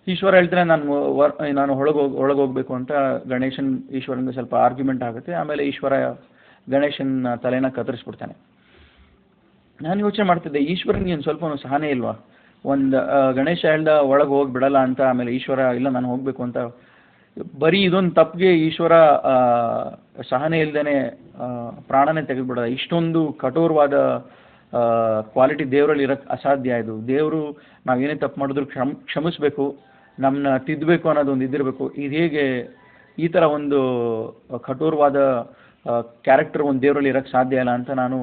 [SPEAKER 2] ಈಶ್ವರ ಹೇಳ್ತಾನೆ, ನಾನು ಒಳಗೆ ಹೋಗಬೇಕು ಅಂತ. ಈಶ್ವರನಿಗೆ ಸ್ವಲ್ಪ ಆರ್ಗ್ಯುಮೆಂಟ್ ಆಗುತ್ತೆ. ಆಮೇಲೆ ಈಶ್ವರ ಗಣೇಶನ ತಲೆನ ಕತ್ತರಿಸ್ಬಿಡ್ತಾನೆ. ನಾನು ಯೋಚನೆ ಮಾಡ್ತಿದ್ದೆ, ಈಶ್ವರನಿಗೆ ಒಂದು ಸ್ವಲ್ಪ ಸಹನೆ ಇಲ್ವಾ? ಒಂದು ಗಣೇಶ ಹೇಳ್ದ ಒಳಗೆ ಹೋಗಿ ಬಿಡಲ್ಲ ಅಂತ, ಆಮೇಲೆ ಈಶ್ವರ ಇಲ್ಲ ನಾನು ಹೋಗಬೇಕು ಅಂತ. ಬರೀ ಇದೊಂದು ತಪ್ಪಿಗೆ ಈಶ್ವರ ಸಹನೆ ಇಲ್ದೇನೆ ಪ್ರಾಣನೇ ತೆಗೆದುಬಿಡೋದ. ಇಷ್ಟೊಂದು ಕಠೋರವಾದ ಕ್ವಾಲಿಟಿ ದೇವರಲ್ಲಿ ಇರೋಕ್ಕೆ ಅಸಾಧ್ಯ. ಇದು ದೇವರು ನಾವೇನೇ ತಪ್ಪು ಮಾಡಿದ್ರು ಕ್ಷಮಿಸಬೇಕು, ನಮ್ಮನ್ನ ತಿದ್ದಬೇಕು ಅನ್ನೋದೊಂದು ಇದಿರಬೇಕು. ಇದು ಹೇಗೆ ಈ ಥರ ಒಂದು ಕಠೋರವಾದ ಕ್ಯಾರೆಕ್ಟರ್ ಒಂದು ದೇವರಲ್ಲಿ ಇರೋಕ್ಕೆ ಸಾಧ್ಯ ಇಲ್ಲ ಅಂತ ನಾನು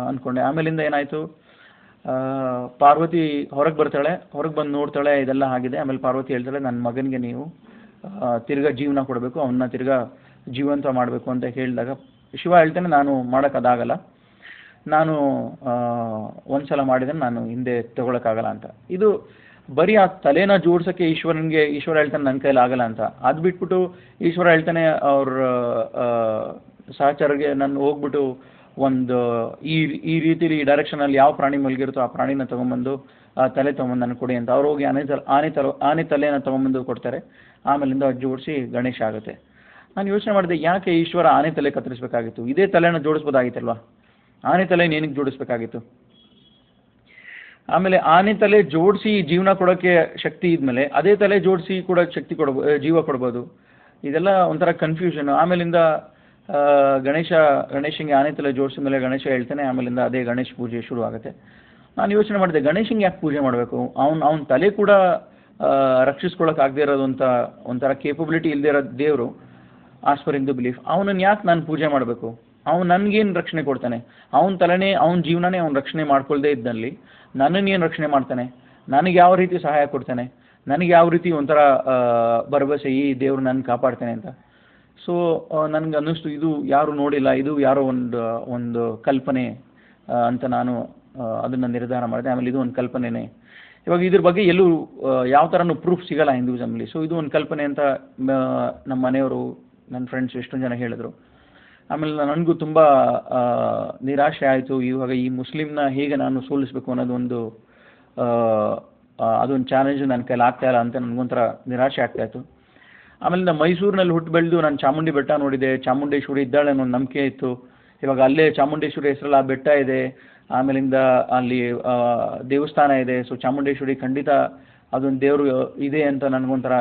[SPEAKER 2] ಅಂದ್ಕೊಂಡೆ. ಆಮೇಲಿಂದ ಏನಾಯಿತು, ಪಾರ್ವತಿ ಹೊರಗೆ ಬರ್ತಾಳೆ, ಹೊರಗೆ ಬಂದು ನೋಡ್ತಾಳೆ ಇದೆಲ್ಲ ಆಗಿದೆ. ಆಮೇಲೆ ಪಾರ್ವತಿ ಹೇಳ್ತಾಳೆ, ನನ್ನ ಮಗನಿಗೆ ನೀವು ತಿರ್ಗಾ ಜೀವನ ಕೊಡಬೇಕು, ಅವನ್ನ ತಿರ್ಗಾ ಜೀವಂತ ಮಾಡಬೇಕು ಅಂತ ಹೇಳಿದಾಗ ಶಿವ ಹೇಳ್ತಾನೆ, ನಾನು ಮಾಡೋಕ್ಕಾಗಲ್ಲ, ನಾನು ಒಂದು ಸಲ ಮಾಡಿದ್ದೇನೆ, ನಾನು ಹಿಂದೆ ತಗೊಳಕ್ಕಾಗಲ್ಲ ಅಂತ. ಇದು ಬರೀ ಆ ತಲೆನ ಜೋಡ್ಸೋಕ್ಕೆ ಈಶ್ವರ ಹೇಳ್ತಾನೆ ನನ್ನ ಕೈಲಿ ಆಗಲ್ಲ ಅಂತ. ಅದು ಬಿಟ್ಬಿಟ್ಟು ಈಶ್ವರ ಹೇಳ್ತಾನೆ ಅವ್ರ ಸಹಚರಿಗೆ, ನಾನು ಹೋಗ್ಬಿಟ್ಟು ಒಂದು ಈ ರೀತಿಲಿ ಈ ಡೈರೆಕ್ಷನಲ್ಲಿ ಯಾವ ಪ್ರಾಣಿ ಮಲಗಿರುತ್ತೋ ಆ ಪ್ರಾಣಿನ ತೊಗೊಂಬಂದು ತಲೆ ತೊಗೊಂಬಂದು ನನಗೆ ಕೊಡಿ ಅಂತ. ಅವ್ರು ಹೋಗಿ ಆನೆ ತಲೆನ ತೊಗೊಂಬಂದು ಕೊಡ್ತಾರೆ. ಆಮೇಲಿಂದ ಜೋಡಿಸಿ ಗಣೇಶ ಆಗುತ್ತೆ. ನಾನು ಯೋಚನೆ ಮಾಡಿದೆ, ಯಾಕೆ ಈಶ್ವರ ಆನೆ ತಲೆ ಕತ್ತರಿಸಬೇಕಾಗಿತ್ತು? ಇದೇ ತಲೆನ ಜೋಡಿಸ್ಬೋದಾಗಿತ್ತಲ್ವಾ? ಆನೆ ತಲೆ ಏನಕ್ಕೆ ಜೋಡಿಸ್ಬೇಕಾಗಿತ್ತು? ಆಮೇಲೆ ಆನೆ ತಲೆ ಜೋಡಿಸಿ ಜೀವನ ಕೊಡೋಕ್ಕೆ ಶಕ್ತಿ ಇದ್ಮೇಲೆ ಅದೇ ತಲೆ ಜೋಡಿಸಿ ಕೂಡ ಜೀವ ಕೊಡ್ಬೋದು. ಇದೆಲ್ಲ ಒಂಥರ ಕನ್ಫ್ಯೂಷನ್. ಆಮೇಲಿಂದ ಗಣೇಶಂಗೆ ಆನೆ ತಲೆ ಜೋಡಿಸಿದ ಮೇಲೆ ಗಣೇಶ ಹೇಳ್ತಾನೆ. ಆಮೇಲಿಂದ ಅದೇ ಗಣೇಶ ಪೂಜೆ ಶುರು ಆಗುತ್ತೆ. ನಾನು ಯೋಚನೆ ಮಾಡಿದೆ, ಗಣೇಶಂಗೆ ಯಾಕೆ ಪೂಜೆ ಮಾಡಬೇಕು? ಅವನ ತಲೆ ಕೂಡ ರಕ್ಷಿಸ್ಕೊಳ್ಳೋಕೆ ಇರೋದು ಅಂತ ಒಂಥರ ಕೇಪಬಿಲಿಟಿ ಇಲ್ಲದೆ ಇರೋ ದೇವರು, ಆಸ್ ಪರ್ ಹಿಂದೂ ಬಿಲೀಫ್. ಅವನನ್ನು ಯಾಕೆ ನಾನು ಪೂಜೆ ಮಾಡಬೇಕು? ಅವನು ನನಗೇನು ರಕ್ಷಣೆ ಕೊಡ್ತಾನೆ? ಅವನ ತಲೆನೇ ಅವನ ಜೀವನನೇ ಅವ್ನು ರಕ್ಷಣೆ ಮಾಡ್ಕೊಳ್ದೇ ಇದ್ದಲ್ಲಿ ನನ್ನನ್ನೇನು ರಕ್ಷಣೆ ಮಾಡ್ತಾನೆ? ನನಗೆ ಯಾವ ರೀತಿ ಸಹಾಯ ಕೊಡ್ತಾನೆ? ನನಗೆ ಯಾವ ರೀತಿ ಒಂಥರ ಭರವಸೆ ಈ ದೇವರು ನನ್ನ ಕಾಪಾಡ್ತಾನೆ ಅಂತ. ಸೊ ನನಗೆ ಅನ್ನಿಸ್ತು, ಇದು ಯಾರು ನೋಡಿಲ್ಲ, ಇದು ಯಾರೋ ಒಂದು ಕಲ್ಪನೆ ಅಂತ ನಾನು ಅದನ್ನು ನಿರ್ಧಾರ ಮಾಡಿದೆ. ಆಮೇಲೆ ಇದು ಒಂದು ಕಲ್ಪನೆನೇ. ಇವಾಗ ಇದ್ರ ಬಗ್ಗೆ ಎಲ್ಲೂ ಯಾವ ಥರನೂ ಪ್ರೂಫ್ ಸಿಗಲ್ಲ ಹಿಂದೂಯಿಸಮ್ಲಿ. ಸೊ ಇದು ಒಂದು ಕಲ್ಪನೆ ಅಂತ ನಮ್ಮ ಮನೆಯವರು, ನನ್ನ ಫ್ರೆಂಡ್ಸ್ ಎಷ್ಟೊಂದು ಜನ ಹೇಳಿದ್ರು. ಆಮೇಲೆ ನನಗೂ ತುಂಬ ನಿರಾಶೆ ಆಯಿತು. ಇವಾಗ ಈ ಮುಸ್ಲಿಮ್ನ ಹೇಗೆ ನಾನು ಸೋಲಿಸಬೇಕು ಅನ್ನೋದೊಂದು ಅದೊಂದು ಚಾಲೆಂಜ್ ನನ್ನ ಕೈಲಿ ಆಗ್ತಾಯಿಲ್ಲ ಅಂತ ನನಗೊಂಥರ ನಿರಾಶೆ ಆಗ್ತಾಯಿತ್ತು. ಆಮೇಲೆ ಮೈಸೂರಿನಲ್ಲಿ ಹುಟ್ಟು ಬೆಳೆದು ನಾನು ಚಾಮುಂಡಿ ಬೆಟ್ಟ ನೋಡಿದೆ, ಚಾಮುಂಡೇಶ್ವರಿ ಇದ್ದಾಳೆ ಅನ್ನೋ ನಂಬಿಕೆ ಇತ್ತು. ಇವಾಗ ಅಲ್ಲೇ ಚಾಮುಂಡೇಶ್ವರಿ ಹೆಸರಲ್ಲಿ ಆ ಬೆಟ್ಟ ಇದೆ, ಆಮೇಲಿಂದ ಅಲ್ಲಿ ದೇವಸ್ಥಾನ ಇದೆ. ಸೊ ಚಾಮುಂಡೇಶ್ವರಿ ಖಂಡಿತ ಅದೊಂದು ದೇವರು ಇದೆ ಅಂತ ನನಗೊಂಥರ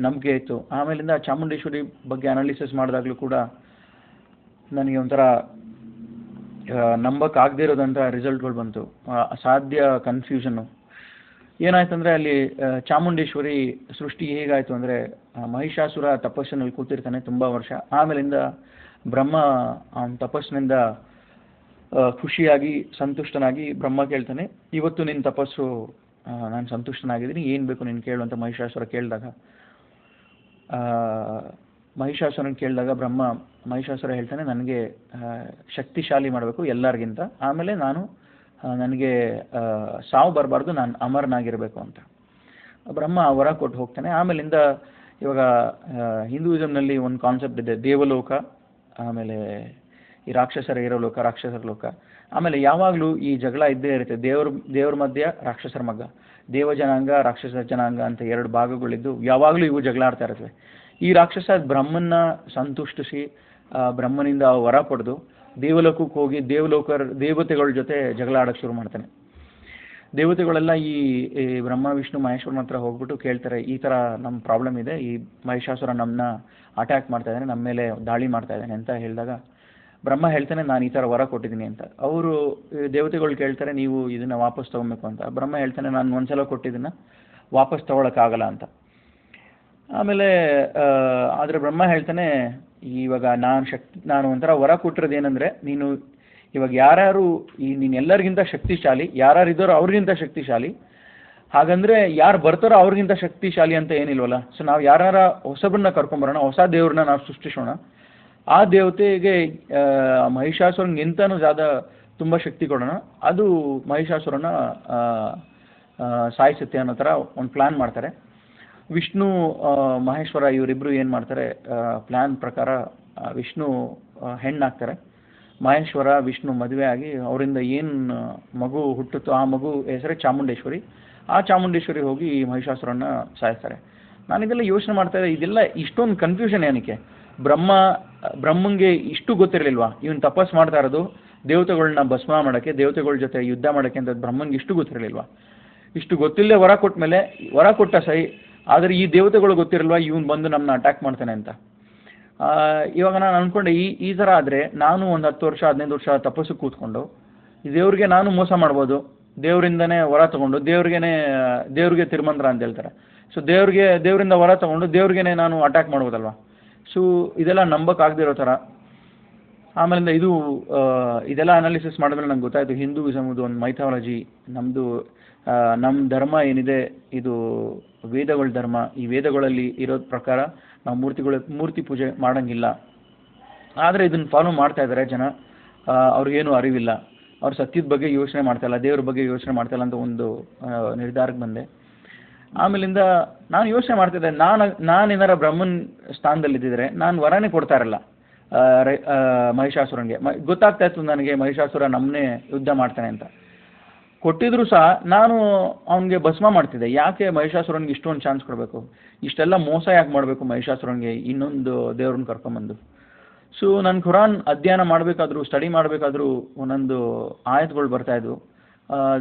[SPEAKER 2] ನಂಬಿಕೆ ಇತ್ತು. ಆಮೇಲಿಂದ ಚಾಮುಂಡೇಶ್ವರಿ ಬಗ್ಗೆ ಅನಾಲಿಸಿಸ್ ಮಾಡಿದಾಗಲೂ ಕೂಡ ನನಗೆ ಒಂಥರ ನಂಬಕ್ಕಾಗದೇ ಇರೋದಂಥ ರಿಸಲ್ಟ್ಗಳು ಬಂತು. ಅಸಾಧ್ಯ ಕನ್ಫ್ಯೂಷನ್ನು. ಏನಾಯ್ತಂದರೆ ಅಲ್ಲಿ ಚಾಮುಂಡೇಶ್ವರಿ ಸೃಷ್ಟಿ ಹೇಗಾಯಿತು ಅಂದರೆ, ಮಹಿಷಾಸುರ ತಪಸ್ಸಿನಲ್ಲಿ ಕೂತಿರ್ತಾನೆ ತುಂಬ ವರ್ಷ. ಆಮೇಲಿಂದ ಬ್ರಹ್ಮ ಅವನ ತಪಸ್ಸಿನಿಂದ ಖುಷಿಯಾಗಿ ಸಂತುಷ್ಟನಾಗಿ ಬ್ರಹ್ಮ ಕೇಳ್ತಾನೆ, ಇವತ್ತು ನಿನ್ನ ತಪಸ್ಸು ನಾನು ಸಂತುಷ್ಟನಾಗಿದ್ದೀನಿ, ಏನು ಬೇಕು ನೀನು ಕೇಳು ಅಂತ ಮಹಿಷಾಸುರ ಕೇಳಿದಾಗ ಮಹಿಷಾಸುರ ಹೇಳ್ತಾನೆ, ನನಗೆ ಶಕ್ತಿಶಾಲಿ ಮಾಡಬೇಕು ಎಲ್ಲರಿಗಿಂತ, ಆಮೇಲೆ ನನಗೆ ಸಾವು ಬರಬಾರ್ದು, ನಾನು ಅಮರನಾಗಿರಬೇಕು ಅಂತ ಬ್ರಹ್ಮ ವರ ಕೊಟ್ಟು ಹೋಗ್ತಾನೆ. ಆಮೇಲಿಂದ ಇವಾಗ ಹಿಂದೂಯಿಸಮ್ನಲ್ಲಿ ಒಂದು ಕಾನ್ಸೆಪ್ಟ್ ಇದೆ, ದೇವಲೋಕ, ಆಮೇಲೆ ಈ ರಾಕ್ಷಸರ ಇರೋ ಲೋಕ, ರಾಕ್ಷಸರ ಲೋಕ. ಆಮೇಲೆ ಯಾವಾಗಲೂ ಈ ಜಗಳ ಇದ್ದೇ ಇರುತ್ತೆ, ದೇವ್ರ ಮಧ್ಯ ರಾಕ್ಷಸರ ಮಗ್ಗ, ದೇವ ಜನಾಂಗ ರಾಕ್ಷಸ ಜನಾಂಗ ಅಂತ ಎರಡು ಭಾಗಗಳಿದ್ದು ಯಾವಾಗಲೂ ಇವು ಜಗಳ ಆಡ್ತಾ ಇರ್ತವೆ. ಈ ರಾಕ್ಷಸ ಬ್ರಹ್ಮನ್ನ ಸಂತುಷ್ಟಿಸಿ ಬ್ರಹ್ಮನಿಂದ ವರ ಪಡೆದು ದೇವಲೋಕಕ್ಕೆ ಹೋಗಿ ದೇವತೆಗಳ ಜೊತೆ ಜಗಳ ಆಡೋಕ್ಕೆ ಶುರು ಮಾಡ್ತಾನೆ. ದೇವತೆಗಳೆಲ್ಲ ಈ ಬ್ರಹ್ಮ ವಿಷ್ಣು ಮಹೇಶ್ವರನ ಹತ್ರ ಹೋಗ್ಬಿಟ್ಟು ಕೇಳ್ತಾರೆ, ಈ ಥರ ನಮ್ಮ ಪ್ರಾಬ್ಲಮ್ ಇದೆ, ಈ ಮಹಿಷಾಸುರ ನಮ್ಮನ್ನ ಅಟ್ಯಾಕ್ ಮಾಡ್ತಾ ಇದ್ದಾನೆ, ನಮ್ಮ ಮೇಲೆ ದಾಳಿ ಮಾಡ್ತಾ ಇದ್ದಾನೆ ಅಂತ ಹೇಳಿದಾಗ ಬ್ರಹ್ಮ ಹೇಳ್ತಾನೆ ನಾನು ಈ ಥರ ವರ ಕೊಟ್ಟಿದ್ದೀನಿ ಅಂತ. ಅವರು ದೇವತೆಗಳು ಕೇಳ್ತಾರೆ ನೀವು ಇದನ್ನು ವಾಪಸ್ ತೊಗೊಬೇಕು ಅಂತ. ಬ್ರಹ್ಮ ಹೇಳ್ತಾನೆ ನಾನು ಒಂದ್ಸಲ ಕೊಟ್ಟಿದ್ದನ್ನು ವಾಪಸ್ ತೊಗೊಳಕ್ಕಾಗಲ್ಲ ಅಂತ. ಆಮೇಲೆ ಆದರೆ ಬ್ರಹ್ಮ ಹೇಳ್ತಾನೆ ಇವಾಗ ನಾನು ಒಂಥರ ವರ ಕೊಟ್ಟಿರೋದು ಏನಂದರೆ, ನೀನು ಇವಾಗ ಯಾರ್ಯಾರು ನೀನು ಎಲ್ಲರಿಗಿಂತ ಶಕ್ತಿಶಾಲಿ, ಯಾರ್ಯಾರು ಇದ್ದಾರೋ ಅವ್ರಿಗಿಂತ ಶಕ್ತಿಶಾಲಿ, ಹಾಗಂದರೆ ಯಾರು ಬರ್ತಾರೋ ಅವ್ರಿಗಿಂತ ಶಕ್ತಿಶಾಲಿ ಅಂತ ಏನಿಲ್ವಲ್ಲ. ಸೊ ನಾವು ಯಾರ್ಯಾರ ಹೊಸಬ್ರನ್ನ ಕರ್ಕೊಂಬರೋಣ, ಹೊಸ ದೇವ್ರನ್ನ ನಾವು ಸೃಷ್ಟಿಸೋಣ, ಆ ದೇವತೆಗೆ ಮಹಿಷಾಸುರನಿಗಿಂತನೂ ತುಂಬ ಶಕ್ತಿ ಕೊಡೋಣ, ಅದು ಮಹಿಷಾಸುರನ ಸಾಯಿಸುತ್ತೆ ಅನ್ನೋ ಥರ ಒಂದು ಪ್ಲ್ಯಾನ್ ಮಾಡ್ತಾರೆ. ವಿಷ್ಣು ಮಹೇಶ್ವರ ಇವರಿಬ್ಬರು ಏನು ಮಾಡ್ತಾರೆ, ಪ್ಲ್ಯಾನ್ ಪ್ರಕಾರ ವಿಷ್ಣು ಹೆಣ್ಣಾಗ್ತಾರೆ, ಮಹೇಶ್ವರ ವಿಷ್ಣು ಮದುವೆ ಆಗಿ ಅವರಿಂದ ಏನು ಮಗು ಹುಟ್ಟುತ್ತೋ ಆ ಮಗು ಹೆಸರೇ ಚಾಮುಂಡೇಶ್ವರಿ. ಆ ಚಾಮುಂಡೇಶ್ವರಿ ಹೋಗಿ ಮಹಿಷಾಸುರನ್ನ ಸಾಯಿಸ್ತಾರೆ. ನಾನಿದೆಲ್ಲ ಯೋಚನೆ ಮಾಡ್ತಾ ಇದ್ದೆ, ಇದೆಲ್ಲ ಇಷ್ಟೊಂದು ಕನ್ಫ್ಯೂಷನ್ ಏನಕ್ಕೆ? ಬ್ರಹ್ಮಂಗೆ ಇಷ್ಟು ಗೊತ್ತಿರಲಿಲ್ವಾ? ಇವನು ತಪಸ್ ಮಾಡ್ತಾ ಇರೋದು ದೇವತೆಗಳನ್ನ ಭಸ್ಮ ಮಾಡೋಕ್ಕೆ, ದೇವತೆಗಳ ಜೊತೆ ಯುದ್ಧ ಮಾಡೋಕ್ಕೆ ಅಂತ ಬ್ರಹ್ಮಂಗೆ ಇಷ್ಟು ಗೊತ್ತಿರಲಿಲ್ವಾ? ಇಷ್ಟು ಗೊತ್ತಿಲ್ಲದೆ ವರ ಕೊಟ್ಟ ಸೈ, ಆದರೆ ಈ ದೇವತೆಗಳು ಗೊತ್ತಿರಲ್ವಾ ಇವನು ಬಂದು ನಮ್ಮನ್ನ ಅಟ್ಯಾಕ್ ಮಾಡ್ತಾನೆ ಅಂತ. ಇವಾಗ ನಾನು ಅಂದ್ಕೊಂಡೆ ಈ ಥರ ಆದರೆ ನಾನು ಒಂದು 10 ವರ್ಷ 15 ವರ್ಷ ತಪಸ್ಸು ಕೂತ್ಕೊಂಡು ದೇವ್ರಿಗೆ ನಾನು ಮೋಸ ಮಾಡ್ಬೋದು, ದೇವರಿಂದನೇ ವರ ತೊಗೊಂಡು ದೇವ್ರಿಗೆ ತಿರುಮಂದ್ರ ಅಂತ ಹೇಳ್ತಾರೆ. ಸೊ ದೇವರಿಂದ ವರ ತೊಗೊಂಡು ದೇವ್ರಿಗೇನೆ ನಾನು ಅಟ್ಯಾಕ್ ಮಾಡ್ಬೋದಲ್ವ. ಸೊ ಇದೆಲ್ಲ ನಂಬಕ್ಕಾಗದಿರೋ ಥರ. ಆಮೇಲಿಂದ ಇದೆಲ್ಲ ಅನಾಲಿಸಿಸ್ ಮಾಡಿದ್ಮೇಲೆ ನಂಗೆ ಗೊತ್ತಾಯಿತು, ಹಿಂದೂಯಿಸಮ್ ಒಂದು ಮೈಥಾಲಜಿ, ನಮ್ಮ ಧರ್ಮ ಏನಿದೆ ಇದು ವೇದಗಳ ಧರ್ಮ. ಈ ವೇದಗಳಲ್ಲಿ ಇರೋದ್ ಪ್ರಕಾರ ನಾವು ಮೂರ್ತಿ ಪೂಜೆ ಮಾಡೋಂಗಿಲ್ಲ. ಆದರೆ ಇದನ್ನು ಫಾಲೋ ಮಾಡ್ತಾ ಇದ್ದಾರೆ ಜನ, ಅವ್ರಿಗೇನು ಅರಿವಿಲ್ಲ, ಅವ್ರು ಸತ್ಯದ ಬಗ್ಗೆ ಯೋಚನೆ ಮಾಡ್ತಾಯಿಲ್ಲ, ದೇವ್ರ ಬಗ್ಗೆ ಯೋಚನೆ ಮಾಡ್ತಾಯಿಲ್ಲ ಅಂತ ಒಂದು ನಿರ್ಧಾರಕ್ಕೆ ಬಂದೆ. ಆಮೇಲಿಂದ ನಾನು ಯೋಚನೆ ಮಾಡ್ತಿದ್ದೆ, ನಾನೇನಾರ ಬ್ರಹ್ಮನ್ ಸ್ಥಾನದಲ್ಲಿದ್ದಿದ್ರೆ ನಾನು ವರನೇ ಕೊಡ್ತಾ ಇರಲ್ಲ ಮಹಿಷಾಸುರನಿಗೆ. ಗೊತ್ತಾಗ್ತಾ ಇತ್ತು ನನಗೆ ಮಹಿಷಾಸುರ ನಮ್ಮನ್ನೇ ಯುದ್ಧ ಮಾಡ್ತಾನೆ ಅಂತ. ಕೊಟ್ಟಿದ್ರು ಸಹ ನಾನು ಅವನಿಗೆ ಭಸ್ಮ ಮಾಡ್ತಿದ್ದೆ. ಯಾಕೆ ಮಹಿಷಾಸುರನಿಗೆ ಇಷ್ಟೊಂದು ಚಾನ್ಸ್ ಕೊಡಬೇಕು? ಇಷ್ಟೆಲ್ಲ ಮೋಸ ಯಾಕೆ ಮಾಡಬೇಕು ಮಹಿಷಾಸುರನಿಗೆ ಇನ್ನೊಂದು ದೇವ್ರನ್ನ ಕರ್ಕೊಂಬಂದು? ಸೊ ನಾನು ಖುರಾನ್ ಅಧ್ಯಯನ ಮಾಡಬೇಕಾದ್ರೂ, ಸ್ಟಡಿ ಮಾಡಬೇಕಾದ್ರೂ ಒಂದೊಂದು ಆಯತ್ಗಳು ಬರ್ತಾಯಿದ್ವು.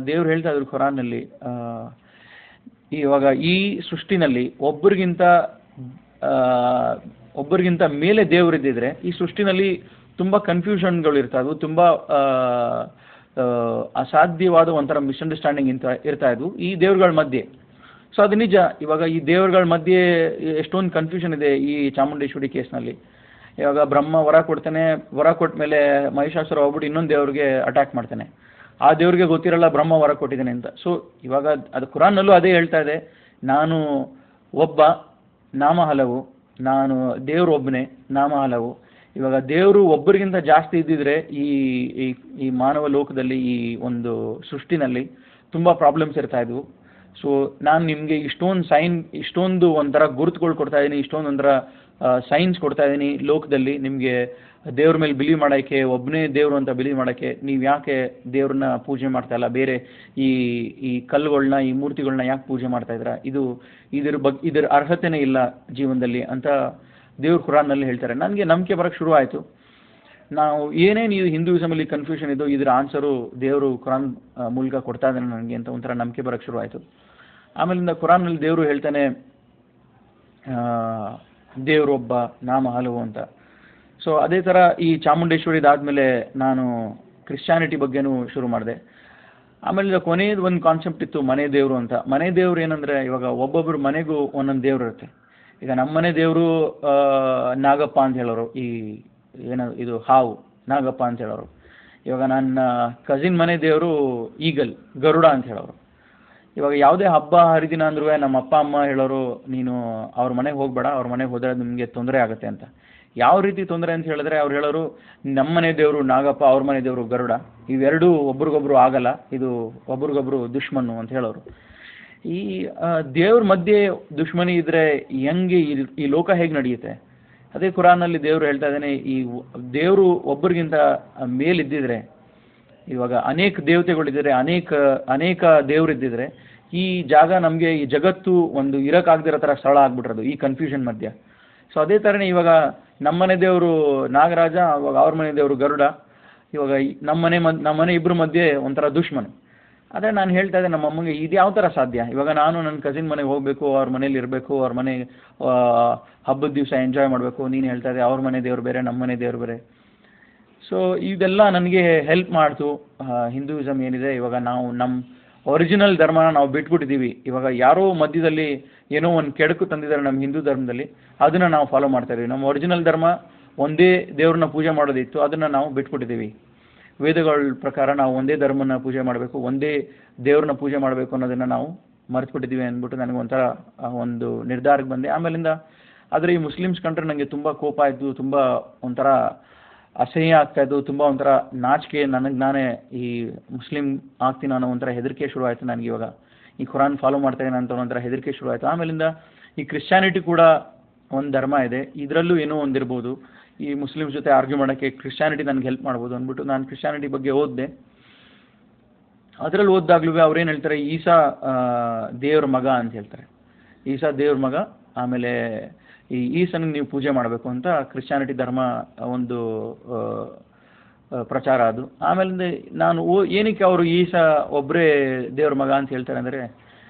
[SPEAKER 2] ದೇವ್ರು ಹೇಳ್ತಾ ಇದ್ರು ಖುರಾನ್ನಲ್ಲಿ, ಇವಾಗ ಈ ಸೃಷ್ಟಿನಲ್ಲಿ ಒಬ್ಬರಿಗಿಂತ ಮೇಲೆ ದೇವರಿದ್ದಿದ್ರೆ ಈ ಸೃಷ್ಟಿನಲ್ಲಿ ತುಂಬ ಕನ್ಫ್ಯೂಷನ್ಗಳು ಇರ್ತಾಯಿದ್ವು, ತುಂಬ ಅಸಾಧ್ಯವಾದ ಒಂಥರ ಮಿಸ್ಅಂಡರ್ಸ್ಟ್ಯಾಂಡಿಂಗ್ ಇರ್ತಾ ಇದ್ವು ಈ ದೇವ್ರಗಳ ಮಧ್ಯೆ. ಸೊ ಅದು ನಿಜ. ಇವಾಗ ಈ ದೇವ್ರಗಳ ಮಧ್ಯೆ ಎಷ್ಟೊಂದು ಕನ್ಫ್ಯೂಷನ್ ಇದೆ ಈ ಚಾಮುಂಡೇಶ್ವರಿ ಕೇಸ್ನಲ್ಲಿ. ಇವಾಗ ಬ್ರಹ್ಮ ವರ ಕೊಡ್ತಾನೆ, ವರ ಕೊಟ್ಟ ಮೇಲೆ ಮಹಿಷಾಸುರ ಹೋಗ್ಬಿಟ್ಟು ಇನ್ನೊಂದು ದೇವ್ರಿಗೆ ಅಟ್ಯಾಕ್ ಮಾಡ್ತಾನೆ. ಆ ದೇವ್ರಿಗೆ ಗೊತ್ತಿರಲ್ಲ ಬ್ರಹ್ಮ ವರ ಕೊಟ್ಟಿದ್ದಾನೆ ಅಂತ. ಸೊ ಇವಾಗ ಅದು ಕುರಾನ್ನಲ್ಲೂ ಅದೇ ಹೇಳ್ತಾ ಇದೆ, ನಾನು ಒಬ್ಬ ನಾಮ ಹಲವು, ನಾನು ದೇವ್ರು ಒಬ್ಬನೇ ನಾಮ ಹಲವು. ಇವಾಗ ದೇವರು ಒಬ್ಬರಿಗಿಂತ ಜಾಸ್ತಿ ಇದ್ದಿದ್ರೆ ಈ ಮಾನವ ಲೋಕದಲ್ಲಿ ಈ ಒಂದು ಸೃಷ್ಟಿನಲ್ಲಿ ತುಂಬ ಪ್ರಾಬ್ಲಮ್ಸ್ ಇರ್ತಾ ಇದ್ವು. ಸೊ ನಾನು ನಿಮಗೆ ಇಷ್ಟೊಂದು ಒಂಥರ ಗುರುತುಗಳು ಕೊಡ್ತಾ ಇದ್ದೀನಿ, ಇಷ್ಟೊಂದು ಒಂಥರ ಸೈನ್ಸ್ ಕೊಡ್ತಾ ಇದ್ದೀನಿ ಲೋಕದಲ್ಲಿ ನಿಮಗೆ ದೇವ್ರ ಮೇಲೆ ಬಿಲೀವ್ ಮಾಡೋಕ್ಕೆ, ಒಬ್ಬನೇ ದೇವರು ಅಂತ ಬಿಲೀವ್ ಮಾಡೋಕ್ಕೆ. ನೀವು ಯಾಕೆ ದೇವ್ರನ್ನ ಪೂಜೆ ಮಾಡ್ತಾ ಇಲ್ಲ, ಬೇರೆ ಈ ಕಲ್ಲುಗಳನ್ನ, ಈ ಮೂರ್ತಿಗಳನ್ನ ಯಾಕೆ ಪೂಜೆ ಮಾಡ್ತಾ ಇದ್ದೀರಾ? ಇದರ ಅರ್ಹತೆನೇ ಇಲ್ಲ ಜೀವನದಲ್ಲಿ ಅಂತ ದೇವ್ರ ಕುರಾನ್ನಲ್ಲಿ ಹೇಳ್ತಾರೆ. ನನಗೆ ನಂಬಿಕೆ ಬರೋಕ್ಕೆ ಶುರು ಆಯಿತು. ನಾವು ಏನೇನು ಈ ಹಿಂದೂಯಿಸಮಲ್ಲಿ ಕನ್ಫ್ಯೂಷನ್ ಇದು, ಇದರ ಆನ್ಸರು ದೇವರು ಕುರಾನ್ ಮೂಲಕ ಕೊಡ್ತಾ ಇದ್ದಾನೆ ನನಗೆ ಅಂತ ಒಂಥರ ನಂಬಿಕೆ ಬರೋಕ್ಕೆ ಶುರು ಆಯಿತು. ಆಮೇಲಿಂದ ಕುರಾನ್ನಲ್ಲಿ ದೇವರು ಹೇಳ್ತಾನೆ ದೇವರೊಬ್ಬ ನಾಮ ಹಲವು ಅಂತ. ಸೊ ಅದೇ ಥರ ಈ ಚಾಮುಂಡೇಶ್ವರಿದಾದಮೇಲೆ ನಾನು ಕ್ರಿಶ್ಚಾನಿಟಿ ಬಗ್ಗೆನೂ ಶುರು ಮಾಡಿದೆ. ಆಮೇಲೆ ಕೊನೆಯದು ಒಂದು ಕಾನ್ಸೆಪ್ಟ್ ಇತ್ತು ಮನೆ ದೇವರು ಅಂತ. ಮನೆ ದೇವರು ಏನಂದರೆ, ಇವಾಗ ಒಬ್ಬೊಬ್ಬರು ಮನೆಗೂ ಒಂದೊಂದು ದೇವರು ಇರುತ್ತೆ. ಈಗ ನಮ್ಮ ಮನೆ ದೇವರು ನಾಗಪ್ಪ ಅಂತ ಹೇಳೋರು, ಇದು ಹಾವು ನಾಗಪ್ಪ ಅಂತ ಹೇಳೋರು. ಇವಾಗ ನನ್ನ ಕಸಿನ್ ಮನೆ ದೇವರು ಈಗಲ್ ಗರುಡ ಅಂತ ಹೇಳೋರು. ಇವಾಗ ಯಾವುದೇ ಹಬ್ಬ ಹರಿದಿನ ಅಂದ್ರೂ ನಮ್ಮ ಅಪ್ಪ ಅಮ್ಮ ಹೇಳೋರು, ನೀನು ಅವ್ರ ಮನೆಗೆ ಹೋಗಬೇಡ, ಅವ್ರ ಮನೆಗೆ ಹೋದರೆ ನಿಮಗೆ ತೊಂದರೆ ಆಗುತ್ತೆ ಅಂತ. ಯಾವ ರೀತಿ ತೊಂದರೆ ಅಂತ ಹೇಳಿದ್ರೆ, ಅವ್ರು ಹೇಳೋರು ನಮ್ಮ ಮನೆ ದೇವರು ನಾಗಪ್ಪ, ಅವ್ರ ಮನೆ ದೇವರು ಗರುಡ, ಇವೆರಡೂ ಒಬ್ರಿಗೊಬ್ರು ಆಗಲ್ಲ, ಇದು ಒಬ್ರಿಗೊಬ್ರು ದುಶ್ಮನ್ನು ಅಂತ ಹೇಳೋರು. ಈ ದೇವ್ರ ಮಧ್ಯೆ ದುಶ್ಮನಿ ಇದ್ದರೆ ಹೆಂಗೆ ಈ ಲೋಕ ಹೇಗೆ ನಡೆಯುತ್ತೆ? ಅದೇ ಕುರಾನಲ್ಲಿ ದೇವರು ಹೇಳ್ತಾ ಇದ್ದಾನೆ, ಈ ದೇವರು ಒಬ್ಬರಿಗಿಂತ ಮೇಲಿದ್ದಿದ್ರೆ, ಇವಾಗ ಅನೇಕ ದೇವತೆಗಳಿದ್ದರೆ, ಅನೇಕ ದೇವರಿದ್ದಿದ್ರೆ ಈ ಜಾಗ ನಮಗೆ, ಈ ಜಗತ್ತು ಒಂದು ಇರೋಕ್ಕಾಗದಿರೋ ಥರ ಸ್ಥಳ ಆಗ್ಬಿಟ್ರದು ಈ ಕನ್ಫ್ಯೂಷನ್ ಮಧ್ಯ. ಸೊ ಅದೇ ಥರನೇ ಇವಾಗ ನಮ್ಮನೆ ದೇವರು ನಾಗರಾಜ, ಅವಾಗ ಅವ್ರ ಮನೆ ದೇವರು ಗರುಡ, ಇವಾಗ ನಮ್ಮನೆ ಇಬ್ಬರ ಮಧ್ಯೆ ಒಂಥರ ದುಶ್ಮನ್. ಆದರೆ ನಾನು ಹೇಳ್ತಾ ಇದ್ದೆ ನಮ್ಮ ಅಮ್ಮಗೆ, ಇದು ಯಾವ ಥರ ಸಾಧ್ಯ? ಇವಾಗ ನಾನು ನನ್ನ ಕಸಿನ್ ಮನೆಗೆ ಹೋಗಬೇಕು, ಅವ್ರ ಮನೇಲಿ ಇರಬೇಕು, ಅವ್ರ ಮನೆ ಹಬ್ಬದ ದಿವಸ ಎಂಜಾಯ್ ಮಾಡಬೇಕು. ನೀನು ಹೇಳ್ತಾ ಇದ್ದೆ ಅವ್ರ ಮನೆ ದೇವ್ರು ಬೇರೆ, ನಮ್ಮ ಮನೆ ದೇವ್ರು ಬೇರೆ. ಸೊ ಇದೆಲ್ಲ ನನಗೆ ಹೆಲ್ಪ್ ಮಾಡ್ತು. ಹಿಂದೂಯಿಸಮ್ ಏನಿದೆ, ಇವಾಗ ನಾವು ನಮ್ಮ ಒರಿಜಿನಲ್ ಧರ್ಮನ ನಾವು ಬಿಟ್ಬಿಟ್ಟಿದ್ದೀವಿ. ಇವಾಗ ಯಾರೋ ಮಧ್ಯದಲ್ಲಿ ಏನೋ ಒಂದು ಕೆಡಕು ತಂದಿದ್ದಾರೆ ನಮ್ಮ ಹಿಂದೂ ಧರ್ಮದಲ್ಲಿ, ಅದನ್ನು ನಾವು ಫಾಲೋ ಮಾಡ್ತಾ ಇದ್ದೀವಿ. ನಮ್ಮ ಒರಿಜಿನಲ್ ಧರ್ಮ ಒಂದೇ ದೇವ್ರನ್ನ ಪೂಜೆ ಮಾಡೋದಿತ್ತು, ಅದನ್ನು ನಾವು ಬಿಟ್ಬಿಟ್ಟಿದ್ದೀವಿ. ವೇದಗಳ ಪ್ರಕಾರ ನಾವು ಒಂದೇ ಧರ್ಮನ ಪೂಜೆ ಮಾಡಬೇಕು, ಒಂದೇ ದೇವ್ರನ್ನ ಪೂಜೆ ಮಾಡಬೇಕು ಅನ್ನೋದನ್ನು ನಾವು ಮರೆತುಬಿಟ್ಟಿದ್ದೀವಿ ಅಂದ್ಬಿಟ್ಟು ನನಗೆ ಒಂಥರ ಒಂದು ನಿರ್ಧಾರಕ್ಕೆ ಬಂದೆ. ಆಮೇಲಿಂದ ಆದರೆ ಈ ಮುಸ್ಲಿಮ್ಸ್ ಕಂಡ್ರೆ ನನಗೆ ತುಂಬ ಕೋಪ ಆಯಿತು, ತುಂಬ ಒಂಥರ ಅಸಹ್ಯ ಆಗ್ತಾಯಿದ್ದು, ತುಂಬ ಒಂಥರ ನಾಚಿಕೆ, ನನಗೆ ನಾನೇ ಈ ಮುಸ್ಲಿಂ ಆಗ್ತೀನಿ ಅನ್ನೋ ಒಂಥರ ಹೆದರಿಕೆ ಶುರು ಆಯಿತು ನನಗೆ. ಇವಾಗ ಈ ಖುರಾನ್ ಫಾಲೋ ಮಾಡ್ತಾಯಿದ್ದೀನಿ ಅಂತ ಒಂಥರ ಹೆದರಿಕೆ ಶುರು ಆಯಿತು. ಆಮೇಲಿಂದ ಈ ಕ್ರಿಶ್ಚಾನಿಟಿ ಕೂಡ ಒಂದು ಧರ್ಮ ಇದೆ, ಇದರಲ್ಲೂ ಏನೋ ಒಂದಿರ್ಬೋದು, ಈ ಮುಸ್ಲಿಮ್ಸ್ ಜೊತೆ ಆರ್ಗ್ಯೂ ಮಾಡೋಕ್ಕೆ ಕ್ರಿಶ್ಚಾನಿಟಿ ನನಗೆ ಹೆಲ್ಪ್ ಮಾಡ್ಬೋದು ಅಂದ್ಬಿಟ್ಟು ನಾನು ಕ್ರಿಶ್ಚಾನಿಟಿ ಬಗ್ಗೆ ಓದಿದೆ. ಅದರಲ್ಲಿ ಓದಿದಾಗ್ಲೂ ಅವ್ರೇನು ಹೇಳ್ತಾರೆ, ಈಸಾ ದೇವ್ರ ಮಗ ಅಂತ ಹೇಳ್ತಾರೆ. ಈಸಾ ದೇವ್ರ ಮಗ, ಆಮೇಲೆ ಈ ಈಸನಿಗೆ ನೀವು ಪೂಜೆ ಮಾಡಬೇಕು ಅಂತ ಕ್ರಿಶ್ಚಾನಿಟಿ ಧರ್ಮ ಒಂದು ಪ್ರಚಾರ ಅದು. ಆಮೇಲಿಂದ ನಾನು ಏನಕ್ಕೆ ಅವರು ಈಸಾ ಒಬ್ಬರೇ ದೇವ್ರ ಮಗ ಅಂತ ಹೇಳ್ತಾರೆ ಅಂದರೆ,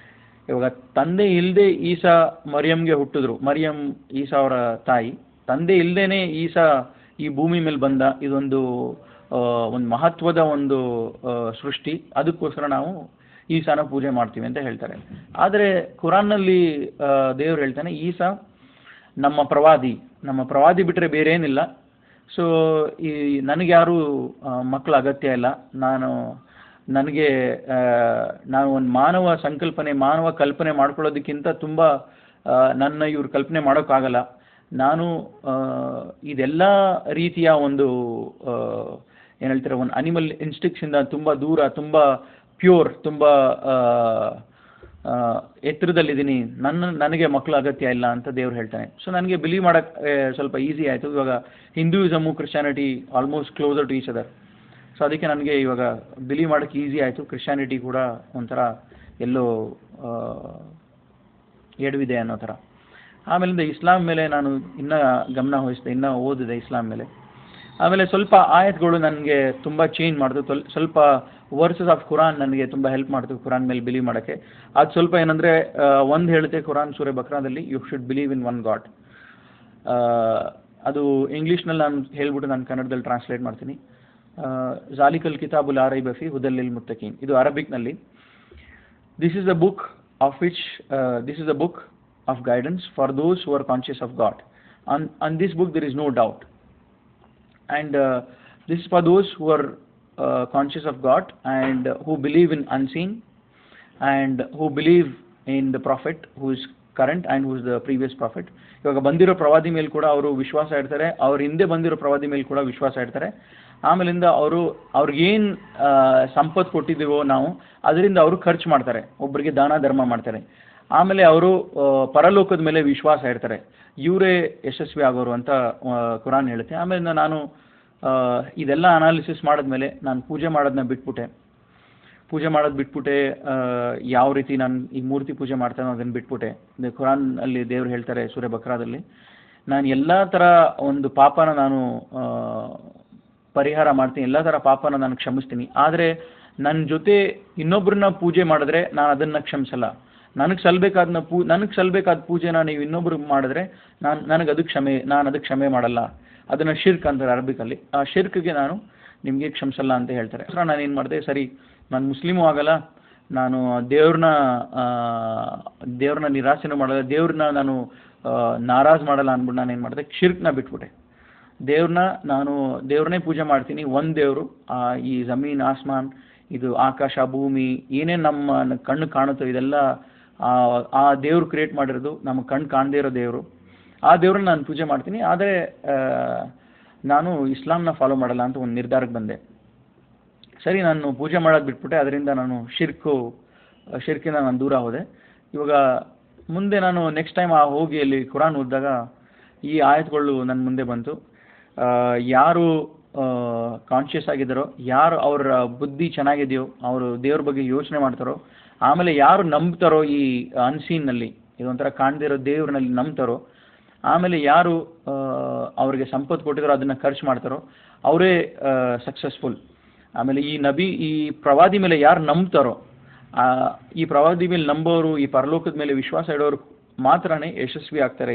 [SPEAKER 2] ಇವಾಗ ತಂದೆ ಇಲ್ಲದೆ ಈಸಾ ಮರಿಯಮ್ಗೆ ಹುಟ್ಟಿದ್ರು, ಮರಿಯಮ್ ಈಸಾ ಅವರ ತಾಯಿ. ತಂದೆ ಇಲ್ಲದೇ ಈಸಾ ಈ ಭೂಮಿ ಮೇಲೆ ಬಂದ, ಇದೊಂದು ಒಂದು ಮಹತ್ವದ ಒಂದು ಸೃಷ್ಟಿ, ಅದಕ್ಕೋಸ್ಕರ ನಾವು ಈಸಾನ ಪೂಜೆ ಮಾಡ್ತೀವಿ ಅಂತ ಹೇಳ್ತಾರೆ. ಆದರೆ ಕುರಾನ್ನಲ್ಲಿ ದೇವರು ಹೇಳ್ತಾನೆ, ಈಸಾ ನಮ್ಮ ಪ್ರವಾದಿ ಬಿಟ್ಟರೆ ಬೇರೆ ಏನಿಲ್ಲ. ಸೊ ಈ ನನಗೆ ಯಾರೂ ಮಕ್ಕಳ ಅಗತ್ಯ ಇಲ್ಲ, ನಾನು ಒಂದು ಮಾನವ ಕಲ್ಪನೆ ಮಾಡ್ಕೊಳ್ಳೋದಕ್ಕಿಂತ ತುಂಬ ನನ್ನ ಇವ್ರು ಕಲ್ಪನೆ ಮಾಡೋಕ್ಕಾಗಲ್ಲ. ನಾನು ಇದೆಲ್ಲ ರೀತಿಯ ಒಂದು ಏನು ಹೇಳ್ತಾರೆ, ಒಂದು ಅನಿಮಲ್ ಇನ್ಸ್ಟಿಂಕ್ಟ್ಸಿಂದ ತುಂಬ ದೂರ, ತುಂಬ ಪ್ಯೂರ್, ತುಂಬ ಎತ್ತರದಲ್ಲಿದ್ದೀನಿ, ನನಗೆ ಮಕ್ಕಳ ಅಗತ್ಯ ಇಲ್ಲ ಅಂತ ದೇವ್ರು ಹೇಳ್ತಾನೆ. ಸೊ ನನಗೆ ಬಿಲೀವ್ ಮಾಡೋಕ್ಕೆ ಸ್ವಲ್ಪ ಈಸಿ ಆಯಿತು. ಇವಾಗ Hinduism Christianity almost closer to each other. So ಅದಕ್ಕೆ ನನಗೆ ಇವಾಗ ಬಿಲೀವ್ ಮಾಡೋಕ್ಕೆ ಈಸಿ ಆಯಿತು. ಕ್ರಿಶ್ಚಾನಿಟಿ ಕೂಡ ಒಂಥರ ಎಲ್ಲೋ ಎಡವಿದೆ ಅನ್ನೋ ಥರ. ಆಮೇಲಿಂದ ಇಸ್ಲಾಂ ಮೇಲೆ ನಾನು ಇನ್ನೂ ಗಮನ ವಹಿಸಿದೆ, ಇನ್ನೂ ಓದಿದೆ ಇಸ್ಲಾಂ ಮೇಲೆ. ಆಮೇಲೆ ಸ್ವಲ್ಪ ಆಯತ್ಗಳು ನನಗೆ ತುಂಬ ಚೇಂಜ್ ಮಾಡಿತು. ಸ್ವಲ್ಪ ವರ್ಸಸ್ ಆಫ್ ಕುರಾನ್ ನನಗೆ ತುಂಬ ಹೆಲ್ಪ್ ಮಾಡ್ತು ಕುರಾನ್ ಮೇಲೆ ಬಿಲೀವ್ ಮಾಡೋಕ್ಕೆ. ಅದು ಸ್ವಲ್ಪ ಏನಂದರೆ, ಒಂದು ಹೇಳುತ್ತೆ ಕುರಾನ್ ಸೂರೆ ಬಕ್ರಾದಲ್ಲಿ, you should believe in one God. ಅದು ಇಂಗ್ಲೀಷ್ನಲ್ಲಿ ನಾನು ಹೇಳ್ಬಿಟ್ಟು ನಾನು ಕನ್ನಡದಲ್ಲಿ ಟ್ರಾನ್ಸ್ಲೇಟ್ ಮಾಡ್ತೀನಿ. ಝಾಲಿಕಲ್ ಕಿತಾಬು ಲಾ ರೈಬ ಫೀ ಹುದಲ್ ಲಿಲ್ ಮುತ್ತಕೀನ್, ಇದು ಅರಬಿಕ್ನಲ್ಲಿ. This is the book of guidance for those who are conscious of God. On this book there is no doubt, and this is for those who are conscious of God and who believe in unseen and who believe in the prophet who is current and who is the previous prophet. ಇವಾಗ ಬಂದಿರೋ ಪ್ರವಾದಿ ಮೇಲೆ ಕೂಡ ಅವರು ವಿಶ್ವಾಸ ಇಡ್ತಾರೆ, ಅವ್ರ ಹಿಂದೆ ಬಂದಿರೋ ಪ್ರವಾದಿ ಮೇಲೆ ಕೂಡ ವಿಶ್ವಾಸ ಇಡ್ತಾರೆ. ಆಮೇಲಿಂದ ಅವ್ರಿಗೇನು ಸಂಪತ್ತು ಕೊಟ್ಟಿದ್ದೀವೋ ನಾವು, ಅದರಿಂದ ಅವರು ಖರ್ಚು ಮಾಡ್ತಾರೆ, ಒಬ್ಬರಿಗೆ ದಾನ ಧರ್ಮ ಮಾಡ್ತಾರೆ. ಆಮೇಲೆ ಅವರು ಪರಲೋಕದ ಮೇಲೆ ವಿಶ್ವಾಸ ಇಡ್ತಾರೆ, ಇವರೇ ಯಶಸ್ವಿ ಆಗೋರು ಅಂತ ಕುರಾನ್ ಹೇಳುತ್ತೆ. ಆಮೇಲೆ ನಾನು ಇದೆಲ್ಲ ಅನಾಲಿಸಿಸ್ ಮಾಡಿದ್ಮೇಲೆ ನಾನು ಪೂಜೆ ಮಾಡೋದು ಬಿಟ್ಬಿಟ್ಟೆ. ಯಾವ ರೀತಿ ನಾನು ಈ ಮೂರ್ತಿ ಪೂಜೆ ಮಾಡ್ತಾನೋ ಅದನ್ನು ಬಿಟ್ಬಿಟ್ಟೆ. ಕುರಾನ್ ಅಲ್ಲಿ ದೇವ್ರು ಹೇಳ್ತಾರೆ ಸೂರೆ ಬಕ್ರಾದಲ್ಲಿ, ನಾನು ಎಲ್ಲ ಥರ ಒಂದು ಪಾಪನ ನಾನು ಪರಿಹಾರ ಮಾಡ್ತೀನಿ, ಎಲ್ಲ ಥರ ಪಾಪನ ನಾನು ಕ್ಷಮಿಸ್ತೀನಿ. ಆದರೆ ನನ್ನ ಜೊತೆ ಇನ್ನೊಬ್ಬರನ್ನ ಪೂಜೆ ಮಾಡಿದ್ರೆ ನಾನು ಅದನ್ನು ಕ್ಷಮಿಸಲ್ಲ. ನನಗೆ ಸಲ್ಲಬೇಕಾದ ಪೂಜೆನ ನೀವು ಇನ್ನೊಬ್ರಿಗೆ ಮಾಡಿದ್ರೆ ನಾನು ಅದಕ್ಕೆ ಕ್ಷಮೆ ಮಾಡಲ್ಲ. ಅದನ್ನು ಶಿರ್ಕ್ ಅಂತಾರೆ ಅರಬಿಕಲ್ಲಿ. ಆ ಶಿರ್ಕ್ಗೆ ನಾನು ನಿಮಗೆ ಕ್ಷಮಿಸಲ್ಲ ಅಂತ ಹೇಳ್ತಾರೆ. ನಾನು ಏನು ಮಾಡಿದೆ, ಸರಿ ನಾನು ಮುಸ್ಲಿಮೂ ಆಗಲ್ಲ, ನಾನು ದೇವ್ರನ್ನ ನಿರಾಸೆನೂ ಮಾಡಲ್ಲ, ದೇವ್ರನ್ನ ನಾನು ನಾರಾಜ್ ಮಾಡಲ್ಲ ಅಂದ್ಬಿಟ್ಟು ನಾನು ಏನು ಮಾಡಿದೆ, ಶಿರ್ಕ್ನ ಬಿಟ್ಬಿಟ್ಟೆ. ದೇವ್ರನ್ನೇ ಪೂಜೆ ಮಾಡ್ತೀನಿ. ಒಂದು ದೇವರು, ಈ ಜಮೀನ್ ಆಸ್ಮಾನ್, ಇದು ಆಕಾಶ ಭೂಮಿ, ಏನೇನು ನಮ್ಮ ಕಣ್ಣು ಕಾಣುತ್ತೋ ಇದೆಲ್ಲ ಆ ದೇವರು ಕ್ರಿಯೇಟ್ ಮಾಡಿರೋದು, ನಮ್ಮ ಕಣ್ಣು ಕಾಣದೇ ಇರೋ ದೇವರು. ಆ ದೇವ್ರನ್ನ ನಾನು ಪೂಜೆ ಮಾಡ್ತೀನಿ. ಆದರೆ ನಾನು ಇಸ್ಲಾಂನ ಫಾಲೋ ಮಾಡಲ್ಲ ಅಂತ ಒಂದು ನಿರ್ಧಾರಕ್ಕೆ ಬಂದೆ. ಸರಿ, ನಾನು ಪೂಜೆ ಮಾಡೋದು ಬಿಟ್ಬಿಟ್ಟೆ. ಅದರಿಂದ ನಾನು ಶಿರ್ಕಿಂದ ನಾನು ದೂರ ಹೋದೆ. ಇವಾಗ ಮುಂದೆ ನಾನು ನೆಕ್ಸ್ಟ್ ಟೈಮ್ ಹೋಗಿ ಅಲ್ಲಿ ಕುರಾನ್ ಓದಿದಾಗ ಈ ಆಯತ್ಗಳು ನನ್ನ ಮುಂದೆ ಬಂತು. ಯಾರು ಕಾನ್ಷಿಯಸ್ ಆಗಿದ್ದಾರೋ, ಯಾರು ಅವರ ಬುದ್ಧಿ ಚೆನ್ನಾಗಿದೆಯೋ, ಅವರು ದೇವ್ರ ಬಗ್ಗೆ ಯೋಚನೆ ಮಾಡ್ತಾರೋ, ಆಮೇಲೆ ಯಾರು ನಂಬ್ತಾರೋ ಈ ಅನ್ಸೀನ್ನಲ್ಲಿ, ಇದೊಂಥರ ಕಾಣದೇ ಇರೋ ದೇವ್ರನಲ್ಲಿ ನಂಬ್ತಾರೋ, ಆಮೇಲೆ ಯಾರು ಅವ್ರಿಗೆ ಸಂಪತ್ತು ಕೊಟ್ಟಿದ್ದಾರೋ ಅದನ್ನು ಖರ್ಚು ಮಾಡ್ತಾರೋ ಅವರೇ ಸಕ್ಸಸ್ಫುಲ್. ಆಮೇಲೆ ಈ ಪ್ರವಾದಿ ಮೇಲೆ ಯಾರು ನಂಬ್ತಾರೋ ಈ ಪ್ರವಾದಿ ಮೇಲೆ ನಂಬೋರು, ಈ ಪರಲೋಕದ ಮೇಲೆ ವಿಶ್ವಾಸ ಇಡೋರು ಮಾತ್ರನೇ ಯಶಸ್ವಿ ಆಗ್ತಾರೆ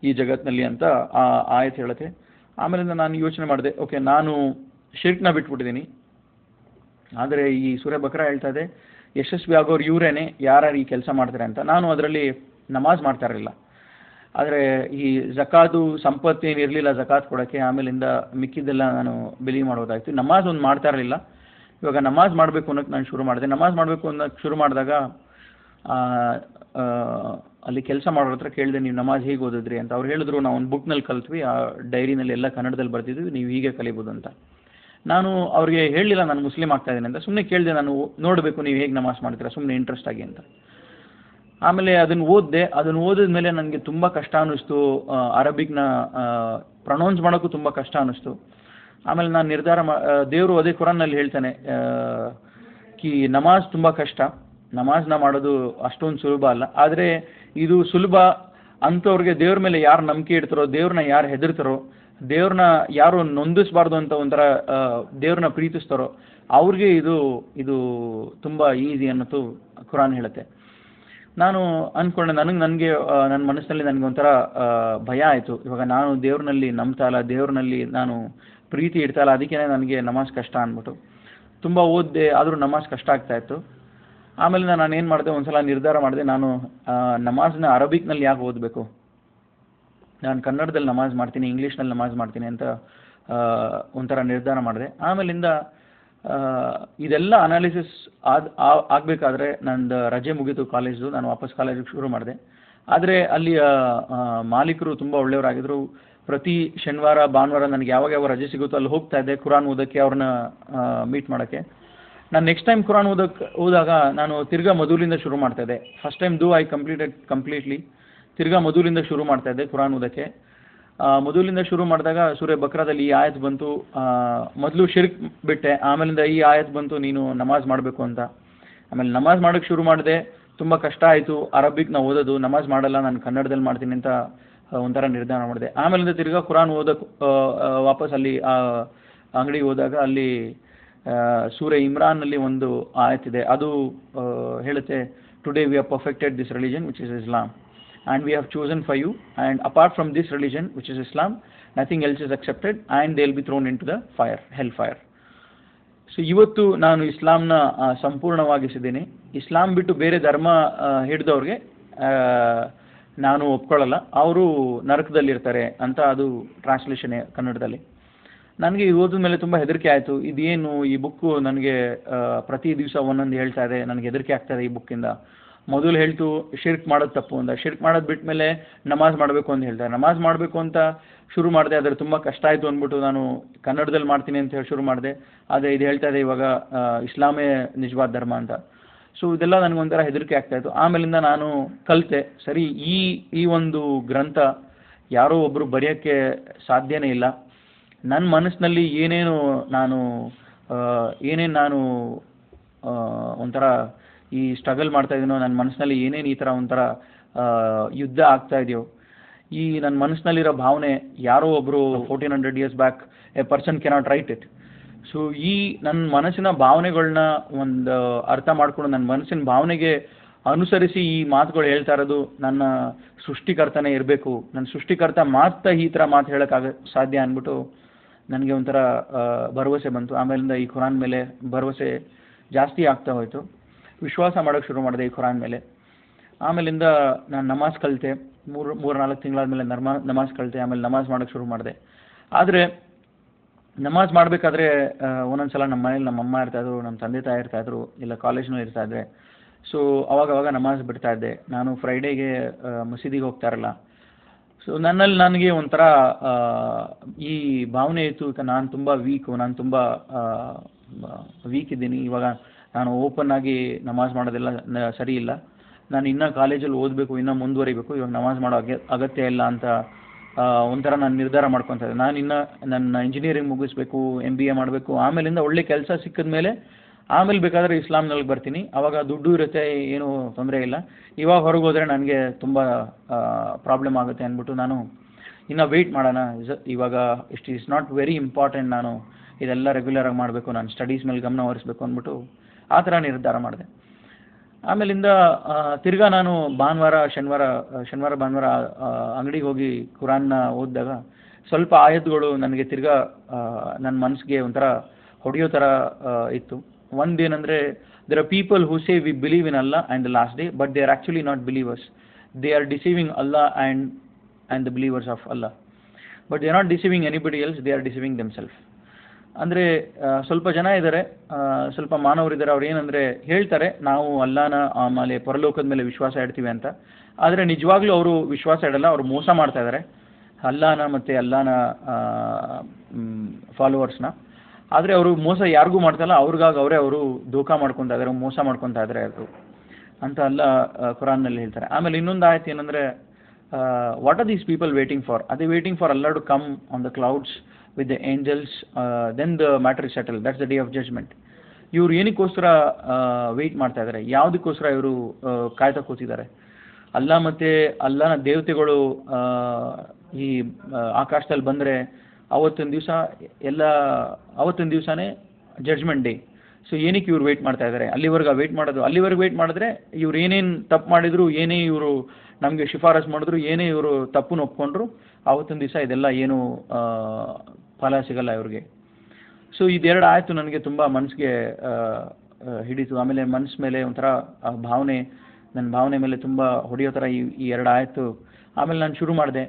[SPEAKER 2] ಈ ಜಗತ್ತಿನಲ್ಲಿ ಅಂತ ಆ ಆಯತ್ ಹೇಳುತ್ತೆ. ಆಮೇಲಿಂದ ನಾನು ಯೋಚನೆ ಮಾಡಿದೆ, ಓಕೆ ನಾನು ಶಿರ್ಕ್ನ ಬಿಟ್ಬಿಟ್ಟಿದ್ದೀನಿ, ಆದರೆ ಈ ಸೂರೆ ಬಕ್ರಾ ಹೇಳ್ತಾ ಇದೆ ಯಶಸ್ವಿ ಆಗೋರು ಇವರೇನೆ ಯಾರು ಈ ಕೆಲಸ ಮಾಡ್ತಾರೆ ಅಂತ. ನಾನು ಅದರಲ್ಲಿ ನಮಾಜ್ ಮಾಡ್ತಾ ಇರಲಿಲ್ಲ, ಆದರೆ ಈ ಜಕಾತು ಸಂಪತ್ತು ಏನು ಇರಲಿಲ್ಲ ಜಕಾತ್ ಕೊಡೋಕ್ಕೆ. ಆಮೇಲಿಂದ ಮಿಕ್ಕಿದ್ದೆಲ್ಲ ನಾನು ಬಿಲೀವ್ ಮಾಡೋದಾಯ್ತು. ನಮಾಜ್ ಒಂದು ಮಾಡ್ತಾ ಇರಲಿಲ್ಲ. ಇವಾಗ ನಮಾಜ್ ಮಾಡಬೇಕು ಅನ್ನೋಕ್ಕೆ ನಾನು ಶುರು ಮಾಡಿದೆ. ನಮಾಜ್ ಮಾಡಬೇಕು ಅನ್ನೋಕ್ಕೆ ಶುರು ಮಾಡಿದಾಗ ಅಲ್ಲಿ ಕೆಲಸ ಮಾಡೋರ ಹತ್ರ ಕೇಳಿದೆ, ನೀವು ನಮಾಜ್ ಹೇಗೆ ಓದಿದ್ರಿ ಅಂತ. ಅವ್ರು ಹೇಳಿದ್ರು, ನಾವು ಒಂದು ಬುಕ್ನಲ್ಲಿ ಕಲ್ತ್ವಿ, ಆ ಡೈರಿನಲ್ಲಿ ಎಲ್ಲ ಕನ್ನಡದಲ್ಲಿ ಬರ್ತಿದ್ವಿ, ನೀವು ಹೀಗೆ ಕಲಿಬೋದು ಅಂತ. ನಾನು ಅವ್ರಿಗೆ ಹೇಳಲಿಲ್ಲ ನಾನು ಮುಸ್ಲಿಮ್ ಆಗ್ತಾ ಇದ್ದೀನಿ ಅಂತ, ಸುಮ್ಮನೆ ಕೇಳಿದೆ, ನಾನು ನೋಡಬೇಕು ನೀವು ಹೇಗೆ ನಮಾಜ್ ಮಾಡ್ತೀರಾ ಸುಮ್ಮನೆ ಇಂಟ್ರೆಸ್ಟ್ ಆಗಿ ಅಂತ. ಆಮೇಲೆ ಅದನ್ನು ಓದಿದೆ. ಅದನ್ನು ಓದಿದ ಮೇಲೆ ನನಗೆ ತುಂಬ ಕಷ್ಟ ಅನ್ನಿಸ್ತು. ಅರಬಿಕ್ನ ಪ್ರೊನೌನ್ಸ್ ಮಾಡೋಕ್ಕೂ ತುಂಬ ಕಷ್ಟ ಅನ್ನಿಸ್ತು. ಆಮೇಲೆ ನಾನು ನಿರ್ಧಾರ ದೇವರು ಅದೇ ಕುರಾನ್ನಲ್ಲಿ ಹೇಳ್ತಾನೆ ಕಿ ನಮಾಜ್ ತುಂಬ ಕಷ್ಟ, ನಮಾಜ್ನ ಮಾಡೋದು ಅಷ್ಟೊಂದು ಸುಲಭ ಅಲ್ಲ. ಆದರೆ ಇದು ಸುಲಭ ಅಂಥವ್ರಿಗೆ, ದೇವ್ರ ಮೇಲೆ ಯಾರು ನಂಬಿಕೆ ಇಡ್ತಾರೋ, ದೇವ್ರನ್ನ ಯಾರು ಹೆದರ್ತಾರೋ, ದೇವ್ರನ್ನ ಯಾರು ನೊಂದಿಸಬಾರ್ದು ಅಂತ ಒಂಥರ ದೇವ್ರನ್ನ ಪ್ರೀತಿಸ್ತಾರೋ ಅವ್ರಿಗೆ ಇದು ತುಂಬ ಈಸಿ ಅನ್ನೋದು ಕುರಾನ್ ಹೇಳುತ್ತೆ. ನಾನು ಅಂದ್ಕೊಂಡೆ, ನನಗೆ ನನ್ನ ಮನಸ್ಸಿನಲ್ಲಿ ನನಗೆ ಒಂಥರ ಭಯ ಆಯಿತು. ಇವಾಗ ನಾನು ದೇವ್ರನಲ್ಲಿ ನಂಬ್ತಾ ಇಲ್ಲ, ದೇವ್ರನಲ್ಲಿ ನಾನು ಪ್ರೀತಿ ಇಡ್ತಾ ಇಲ್ಲ, ಅದಕ್ಕೇ ನನಗೆ ನಮಾಜ್ ಕಷ್ಟ ಅಂದ್ಬಿಟ್ಟು ತುಂಬ ಓದಿದೆ, ಆದರೂ ನಮಾಜ್ ಕಷ್ಟ ಆಗ್ತಾಯಿತ್ತು. ಆಮೇಲೆ ನಾನು ಏನು ಮಾಡಿದೆ, ಒಂದು ಸಲ ನಿರ್ಧಾರ ಮಾಡಿದೆ, ನಾನು ನಮಾಜ್ನ ಅರಬಿಕ್ನಲ್ಲಿ ಯಾಕೆ ಓದಬೇಕು, ನಾನು ಕನ್ನಡದಲ್ಲಿ ನಮಾಜ್ ಮಾಡ್ತೀನಿ, ಇಂಗ್ಲೀಷ್ನಲ್ಲಿ ನಮಾಜ್ ಮಾಡ್ತೀನಿ ಅಂತ ಒಂಥರ ನಿರ್ಧಾರ ಮಾಡಿದೆ. ಆಮೇಲಿಂದ ಇದೆಲ್ಲ ಅನಾಲಿಸಿಸ್ ಆಗಬೇಕಾದ್ರೆ ನಂದು ರಜೆ ಮುಗೀತು ಕಾಲೇಜ್ದು, ನಾನು ವಾಪಸ್ ಕಾಲೇಜಿಗೆ ಶುರು ಮಾಡಿದೆ. ಆದರೆ ಅಲ್ಲಿಯ ಮಾಲೀಕರು ತುಂಬ ಒಳ್ಳೆಯವರಾಗಿದ್ದರು. ಪ್ರತಿ ಶನಿವಾರ ಭಾನುವಾರ ನನಗೆ ಯಾವಾಗ ರಜೆ ಸಿಗುತ್ತೋ ಅಲ್ಲಿ ಹೋಗ್ತಾ ಇದ್ದೆ ಕುರಾನ್ ಓದೋಕ್ಕೆ, ಅವ್ರನ್ನ ಮೀಟ್ ಮಾಡೋಕ್ಕೆ. ನಾನು ನೆಕ್ಸ್ಟ್ ಟೈಮ್ ಕುರಾನ್ ಓದಾಗ ನಾನು ತಿರ್ಗಾ ಮೊದಲಿಂದ ಶುರು ಮಾಡ್ತಾ ಇದ್ದೆ. First time I completed completely, ತಿರ್ಗಾ ಮೊದಲಿಂದ ಶುರು ಮಾಡ್ತಾ ಇದ್ದೆ ಕುರಾನ್ ಓದೋಕ್ಕೆ. ಮೊದಲಿಂದ ಶುರು ಮಾಡಿದಾಗ ಸೂರೆ ಬಕ್ರಾದಲ್ಲಿ ಈ ಆಯತ್ ಬಂತು, ಮೊದಲು ಶಿರ್ಕ್ ಬಿಟ್ಟೆ, ಆಮೇಲಿಂದ ಈ ಆಯತ್ ಬಂತು ನೀನು ನಮಾಜ್ ಮಾಡಬೇಕು ಅಂತ. ಆಮೇಲೆ ನಮಾಜ್ ಮಾಡೋಕ್ಕೆ ಶುರು ಮಾಡಿದೆ, ತುಂಬ ಕಷ್ಟ ಆಯಿತು ಅರಬಿಕ್ ನಾವು ಓದೋದು, ನಮಾಜ್ ಮಾಡಲ್ಲ ನಾನು ಕನ್ನಡದಲ್ಲಿ ಮಾಡ್ತೀನಿ ಅಂತ ಒಂಥರ ನಿರ್ಧಾರ ಮಾಡಿದೆ. ಆಮೇಲಿಂದ ತಿರ್ಗಾ ಕುರಾನ್ ಓದೋಕ್ಕೆ ವಾಪಸ್ ಅಲ್ಲಿ ಅಂಗಡಿಗೆ ಹೋದಾಗ ಅಲ್ಲಿ ಸೂರೆ ಇಮ್ರಾನ್ನಲ್ಲಿ ಒಂದು ಆಯತಿದೆ, ಅದು ಹೇಳುತ್ತೆ, today we have perfected this religion which is Islam and we have chosen for you, and apart from this religion which is Islam nothing else is accepted and they will be thrown into the fire, hell fire. So ಇವತ್ತು ನಾನು ಇಸ್ಲಾಂನ ಸಂಪೂರ್ಣವಾಗಿಸಿದ್ದೀನಿ. ಇಸ್ಲಾಂ ಬಿಟ್ಟು ಬೇರೆ ಧರ್ಮ ಹಿಡಿದವ್ರಿಗೆ ನಾನು ಒಪ್ಕೊಳ್ಳಲ್ಲ, ಅವರು ನರಕದಲ್ಲಿರ್ತಾರೆ ಅಂತ ಅದು translation ಕನ್ನಡದಲ್ಲಿ. ನನಗೆ ಇದು ಓದಿದ ಮೇಲೆ ತುಂಬ ಹೆದರಿಕೆ ಆಯಿತು. ಇದೇನು ಈ ಬುಕ್ಕು ನನಗೆ ಪ್ರತಿ ದಿವಸ ಒಂದೊಂದು ಹೇಳ್ತಾ ಇದೆ, ನನಗೆ ಹೆದರಿಕೆ ಆಗ್ತಾಯಿದೆ ಈ ಬುಕ್ಕಿಂದ. ಮೊದಲು ಹೇಳ್ತು ಶಿರ್ಕ್ ಮಾಡೋದು ತಪ್ಪು ಅಂತ, ಶಿರ್ಕ್ ಮಾಡೋದು ಬಿಟ್ಟ ಮೇಲೆ ನಮಾಜ್ ಮಾಡಬೇಕು ಅಂತ ಹೇಳ್ತಾರೆ, ನಮಾಜ್ ಮಾಡಬೇಕು ಅಂತ ಶುರು ಮಾಡಿದೆ, ಆದರೆ ತುಂಬ ಕಷ್ಟ ಆಯಿತು ಅಂದ್ಬಿಟ್ಟು ನಾನು ಕನ್ನಡದಲ್ಲಿ ಮಾಡ್ತೀನಿ ಅಂತ ಹೇಳಿ ಶುರು ಮಾಡಿದೆ. ಆದರೆ ಇದು ಹೇಳ್ತಾ ಇದೆ ಇವಾಗ ಇಸ್ಲಾಮೇ ನಿಜವಾದ ಧರ್ಮ ಅಂತ. ಸೊ ಇದೆಲ್ಲ ನನಗೊಂಥರ ಹೆದರಿಕೆ ಆಗ್ತಾಯಿತ್ತು. ಆಮೇಲಿಂದ ನಾನು ಕಲಿತೆ, ಸರಿ ಈ ಒಂದು ಗ್ರಂಥ ಯಾರೋ ಒಬ್ಬರು ಬರೆಯೋಕ್ಕೆ ಸಾಧ್ಯನೇ ಇಲ್ಲ. ನನ್ನ ಮನಸ್ಸಿನಲ್ಲಿ ಏನೇನು ನಾನು ಒಂಥರ ಈ ಸ್ಟ್ರಗಲ್ ಮಾಡ್ತಾ ಇದೀನೋ, ನನ್ನ ಮನಸ್ಸಿನಲ್ಲಿ ಏನೇನು ಈ ಥರ ಒಂಥರ ಯುದ್ಧ ಆಗ್ತಾ ಇದೆಯೋ, ಈ ನನ್ನ ಮನಸ್ಸಿನಲ್ಲಿರೋ ಭಾವನೆ ಯಾರೋ ಒಬ್ಬರು 1400 years back A person cannot right it. So ಈ ನನ್ನ ಮನಸ್ಸಿನ ಭಾವನೆಗಳನ್ನ ಒಂದು ಅರ್ಥ ಮಾಡಿಕೊಂಡು ನನ್ನ ಮನಸ್ಸಿನ ಭಾವನೆಗೆ ಅನುಸರಿಸಿ ಈ ಮಾತುಗಳು ಹೇಳ್ತಾ ಇರೋದು ನನ್ನ ಸೃಷ್ಟಿಕರ್ತನೇ ಇರಬೇಕು, ನನ್ನ ಸೃಷ್ಟಿಕರ್ತ ಮಾತ್ರ ಈ ಥರ ಮಾತು ಹೇಳೋಕ್ಕಾಗ ಸಾಧ್ಯ ಅಂದ್ಬಿಟ್ಟು ನನಗೆ ಒಂಥರ ಭರವಸೆ ಬಂತು. ಆಮೇಲಿಂದ ಈ ಕುರಾನ್ ಮೇಲೆ ಭರವಸೆ ಜಾಸ್ತಿ ಆಗ್ತಾ ಹೋಯಿತು, ವಿಶ್ವಾಸ ಮಾಡೋಕ್ಕೆ ಶುರು ಮಾಡಿದೆ ಈ ಕುರಾನ್ ಮೇಲೆ. ಆಮೇಲಿಂದ ನಾನು ನಮಾಜ್ ಕಲಿತೆ, 3-4 ತಿಂಗಳಾದಮೇಲೆ ನಮಾಜ್ ಕಲಿತೆ. ಆಮೇಲೆ ನಮಾಜ್ ಮಾಡೋಕ್ಕೆ ಶುರು ಮಾಡಿದೆ. ಆದರೆ ನಮಾಜ್ ಮಾಡಬೇಕಾದ್ರೆ ಒಂದೊಂದು ಸಲ ನಮ್ಮ ಮನೇಲಿ ನಮ್ಮ ಅಮ್ಮ ಇರ್ತಾಯಿದ್ರು, ನಮ್ಮ ತಂದೆ ತಾಯಿ ಇರ್ತಾಯಿದ್ರು, ಇಲ್ಲ ಕಾಲೇಜ್ನೂ ಇರ್ತಾಯಿದ್ರೆ. ಸೊ ಅವಾಗ ನಮಾಜ್ ಬಿಡ್ತಾ ಇದ್ದೆ. ನಾನು ಫ್ರೈಡೇಗೆ ಮಸೀದಿಗೆ ಹೋಗ್ತಾ ಇರಲ್ಲ. ಸೊ ನನಗೆ ಒಂಥರ ಈ ಭಾವನೆ ಇತ್ತು, ನಾನು ತುಂಬ ನಾನು ತುಂಬ ವೀಕ್ ಇದ್ದೀನಿ, ಇವಾಗ ನಾನು ಓಪನ್ ಆಗಿ ನಮಾಜ್ ಮಾಡೋದೆಲ್ಲ ಸರಿ ಇಲ್ಲ, ನಾನು ಇನ್ನೂ ಕಾಲೇಜಲ್ಲಿ ಓದಬೇಕು, ಇನ್ನೂ ಮುಂದುವರಿಬೇಕು, ಇವಾಗ ನಮಾಜ್ ಮಾಡೋ ಅಗತ್ಯ ಇಲ್ಲ ಅಂತ ಒಂಥರ ನಾನು ನಿರ್ಧಾರ ಮಾಡ್ಕೊತಾ ಇದ್ದೆ. ನಾನು ಇನ್ನೂ ನನ್ನ ಇಂಜಿನಿಯರಿಂಗ್ ಮುಗಿಸ್ಬೇಕು, MBA ಮಾಡಬೇಕು, ಆಮೇಲಿಂದ ಒಳ್ಳೆ ಕೆಲಸ ಸಿಕ್ಕಿದ ಮೇಲೆ ಆಮೇಲೆ ಬೇಕಾದರೆ ಇಸ್ಲಾಂನಲ್ಲಿ ಬರ್ತೀನಿ, ಆವಾಗ ದುಡ್ಡು ಇರುತ್ತೆ, ಏನೂ ತೊಂದರೆ ಇಲ್ಲ. ಇವಾಗ ಹೊರಗೆ ಹೋದರೆ ನನಗೆ ತುಂಬ ಪ್ರಾಬ್ಲಮ್ ಆಗುತ್ತೆ ಅಂದ್ಬಿಟ್ಟು ನಾನು ಇನ್ನೂ ವೆಯ್ಟ್ ಮಾಡೋಣ, ಇವಾಗ it is not very important, ನಾನು ಇದೆಲ್ಲ ರೆಗ್ಯುಲರಾಗಿ ಮಾಡಬೇಕು, ನಾನು ಸ್ಟಡೀಸ್ ಮೇಲೆ ಗಮನ ಹರಿಸ್ಬೇಕು ಅಂದ್ಬಿಟ್ಟು ಆ ಥರ ನಿರ್ಧಾರ ಮಾಡಿದೆ. ಆಮೇಲಿಂದ ತಿರ್ಗಾ ನಾನು ಶನಿವಾರ ಭಾನುವಾರ ಅಂಗಡಿಗೆ ಹೋಗಿ ಕುರಾನ್ನ ಓದಿದಾಗ ಸ್ವಲ್ಪ ಆಯತ್ಗಳು ನನಗೆ ತಿರ್ಗಾ ನನ್ನ ಮನಸ್ಸಿಗೆ ಒಂಥರ ಹೊಡೆಯೋ ಥರ ಇತ್ತು. ಒಂದೇನೆಂದರೆ, there are people who say we believe in Allah and the last day, but they are actually not believers. They are deceiving Allah and the believers of Allah. But they are not deceiving anybody else, they are deceiving themselves. ಅಂದರೆ ಸ್ವಲ್ಪ ಜನ ಇದ್ದಾರೆ, ಸ್ವಲ್ಪ ಮಾನವರಿದ್ದಾರೆ. ಅವ್ರು ಏನಂದರೆ ಹೇಳ್ತಾರೆ ನಾವು ಅಲ್ಲಾನ ಆಮೇಲೆ ಪರಲೋಕದ ಮೇಲೆ ವಿಶ್ವಾಸ ಇಡ್ತೀವಿ ಅಂತ. ಆದರೆ ನಿಜವಾಗ್ಲೂ ಅವರು ವಿಶ್ವಾಸ ಇಡಲ್ಲ, ಅವರು ಮೋಸ ಮಾಡ್ತಾ ಇದ್ದಾರೆ ಅಲ್ಲಾನ ಮತ್ತು ಅಲ್ಲಾನ ಫಾಲೋವರ್ಸ್ನ. ಆದರೆ ಅವರು ಮೋಸ ಯಾರಿಗೂ ಮಾಡ್ತಾಯಿಲ್ಲ, ಅವರು ಧೋಖಾ ಮಾಡ್ಕೊತಾ ಇದ್ದಾರೆ, ಮೋಸ ಮಾಡ್ಕೊತಾ ಇದ್ದಾರೆ ಅದು ಅಂತ ಅಲ್ಲ ಕುರಾನ್ನಲ್ಲಿ ಹೇಳ್ತಾರೆ. ಆಮೇಲೆ ಇನ್ನೊಂದು ಆಯ್ತು ಏನಂದರೆ, what are these people waiting for? ಅದೇ ವೇಟಿಂಗ್ ಫಾರ್ ಅಲ್ಲಾ to come on the clouds with the angels, then the matter is settle, that's the day of judgement. ಇವ್ರು ಏನಕ್ಕೋಸ್ಕರ ವೆಯ್ಟ್ ಮಾಡ್ತಾ ಇದ್ದಾರೆ, ಯಾವುದಕ್ಕೋಸ್ಕರ ಇವರು ಕಾಯ್ತಾ ಕೂತಿದ್ದಾರೆ? ಅಲ್ಲಾ ಮತ್ತು ಅಲ್ಲಾನ ದೇವತೆಗಳು ಈ ಆಕಾಶದಲ್ಲಿ ಬಂದರೆ ಅವತ್ತಿನ ದಿವಸನೇ ಜಡ್ಜ್ಮೆಂಟ್ ಡೇ. ಸೊ ಏನಕ್ಕೆ ಇವ್ರು ವೆಯ್ಟ್ ಮಾಡ್ತಾ ಇದ್ದಾರೆ? ಅಲ್ಲಿವರೆಗೆ ವೆಯ್ಟ್ ಮಾಡಿದ್ರೆ ಇವ್ರು ಏನೇನು ತಪ್ಪು ಮಾಡಿದ್ರು, ಏನೇ ಇವರು ನಮಗೆ ಶಿಫಾರಸು ಮಾಡಿದ್ರು, ಏನೇ ಇವರು ತಪ್ಪನ್ನು ಒಪ್ಕೊಂಡ್ರು, ಆವತ್ತಿನ ದಿವಸ ಇದೆಲ್ಲ ಏನು ಫಲ ಸಿಗಲ್ಲ ಇವ್ರಿಗೆ. ಸೊ ಇದೆರಡು ಆಯಿತು ನನಗೆ ತುಂಬ ಮನಸ್ಸಿಗೆ ಹಿಡಿತು. ಆಮೇಲೆ ಮನಸ್ಸು ಮೇಲೆ ಒಂಥರ ನನ್ನ ಭಾವನೆ ಮೇಲೆ ತುಂಬ ಹೊಡೆಯೋ ಥರ ಈ ಎರಡು ಆಯಿತು. ಆಮೇಲೆ ನಾನು ಶುರು ಮಾಡಿದೆ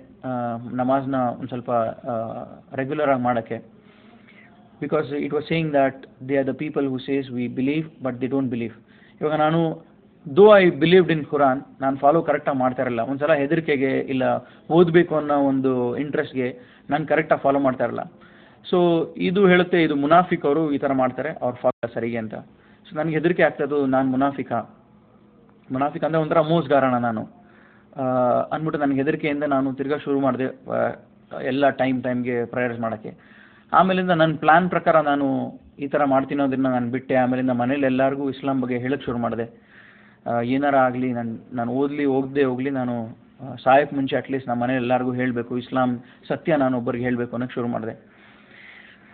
[SPEAKER 2] ನಮಾಜ್ನ ಒಂದು ಸ್ವಲ್ಪ ರೆಗ್ಯುಲರ್ ಆಗಿ ಮಾಡೋಕ್ಕೆ. Because it was saying that they are the people who says we believe but they don't believe. ಇವಾಗ ನಾನು though I believed in Quran, ನಾನು ಫಾಲೋ ಕರೆಕ್ಟಾಗಿ ಮಾಡ್ತಾ ಇರಲ್ಲ. ಒಂದು ಸಲ ಹೆದರಿಕೆಗೆ ಇಲ್ಲ ಓದಬೇಕು ಅನ್ನೋ ಒಂದು ಇಂಟ್ರೆಸ್ಟ್ಗೆ ನಾನು ಕರೆಕ್ಟಾಗಿ ಫಾಲೋ ಮಾಡ್ತಾ ಇರಲ್ಲ. ಸೊ ಇದು ಹೇಳುತ್ತೆ, ಇದು ಮುನಾಫಿಕ್ ಅವರು ಈ ಥರ ಮಾಡ್ತಾರೆ, ಅವ್ರು ಫಾಲೋ ಸರಿಗೆ ಅಂತ. ಸೊ ನನಗೆ ಹೆದರಿಕೆ ಆಗ್ತದ್ದು, ನಾನು ಮುನಾಫಿಕ್ ಅಂದರೆ ಒಂಥರ ಮೋಸಗಾರಣ ನಾನು ಅಂದ್ಬಿಟ್ಟು ನನಗೆ ಹೆದರಿಕೆಯಿಂದ ನಾನು ತಿರ್ಗಾ ಶುರು ಮಾಡಿದೆ ಎಲ್ಲ ಟೈಮ್ಗೆ ಪ್ರಯರ್ಸ್ ಮಾಡೋಕ್ಕೆ. ಆಮೇಲಿಂದ ನನ್ನ ಪ್ಲ್ಯಾನ್ ಪ್ರಕಾರ ನಾನು ಈ ಥರ ಮಾಡ್ತೀನೋದನ್ನು ನಾನು ಬಿಟ್ಟೆ. ಆಮೇಲಿಂದ ಮನೇಲಿ ಎಲ್ಲರಿಗೂ ಇಸ್ಲಾಂ ಬಗ್ಗೆ ಹೇಳೋಕ್ಕೆ ಶುರು ಮಾಡಿದೆ. ಏನಾರ ಆಗಲಿ, ನಾನು ಹೋಗಲಿ, ನಾನು ಸಾಯಕ್ಕೆ ಮುಂಚೆ ಅಟ್ಲೀಸ್ಟ್ ನಮ್ಮ ಮನೇಲಿ ಎಲ್ಲರಿಗೂ ಹೇಳಬೇಕು, ಇಸ್ಲಾಂ ಸತ್ಯ ನಾನು ಒಬ್ಬರಿಗೆ ಹೇಳಬೇಕು ಅನ್ನೋಕ್ಕೆ ಶುರು ಮಾಡಿದೆ.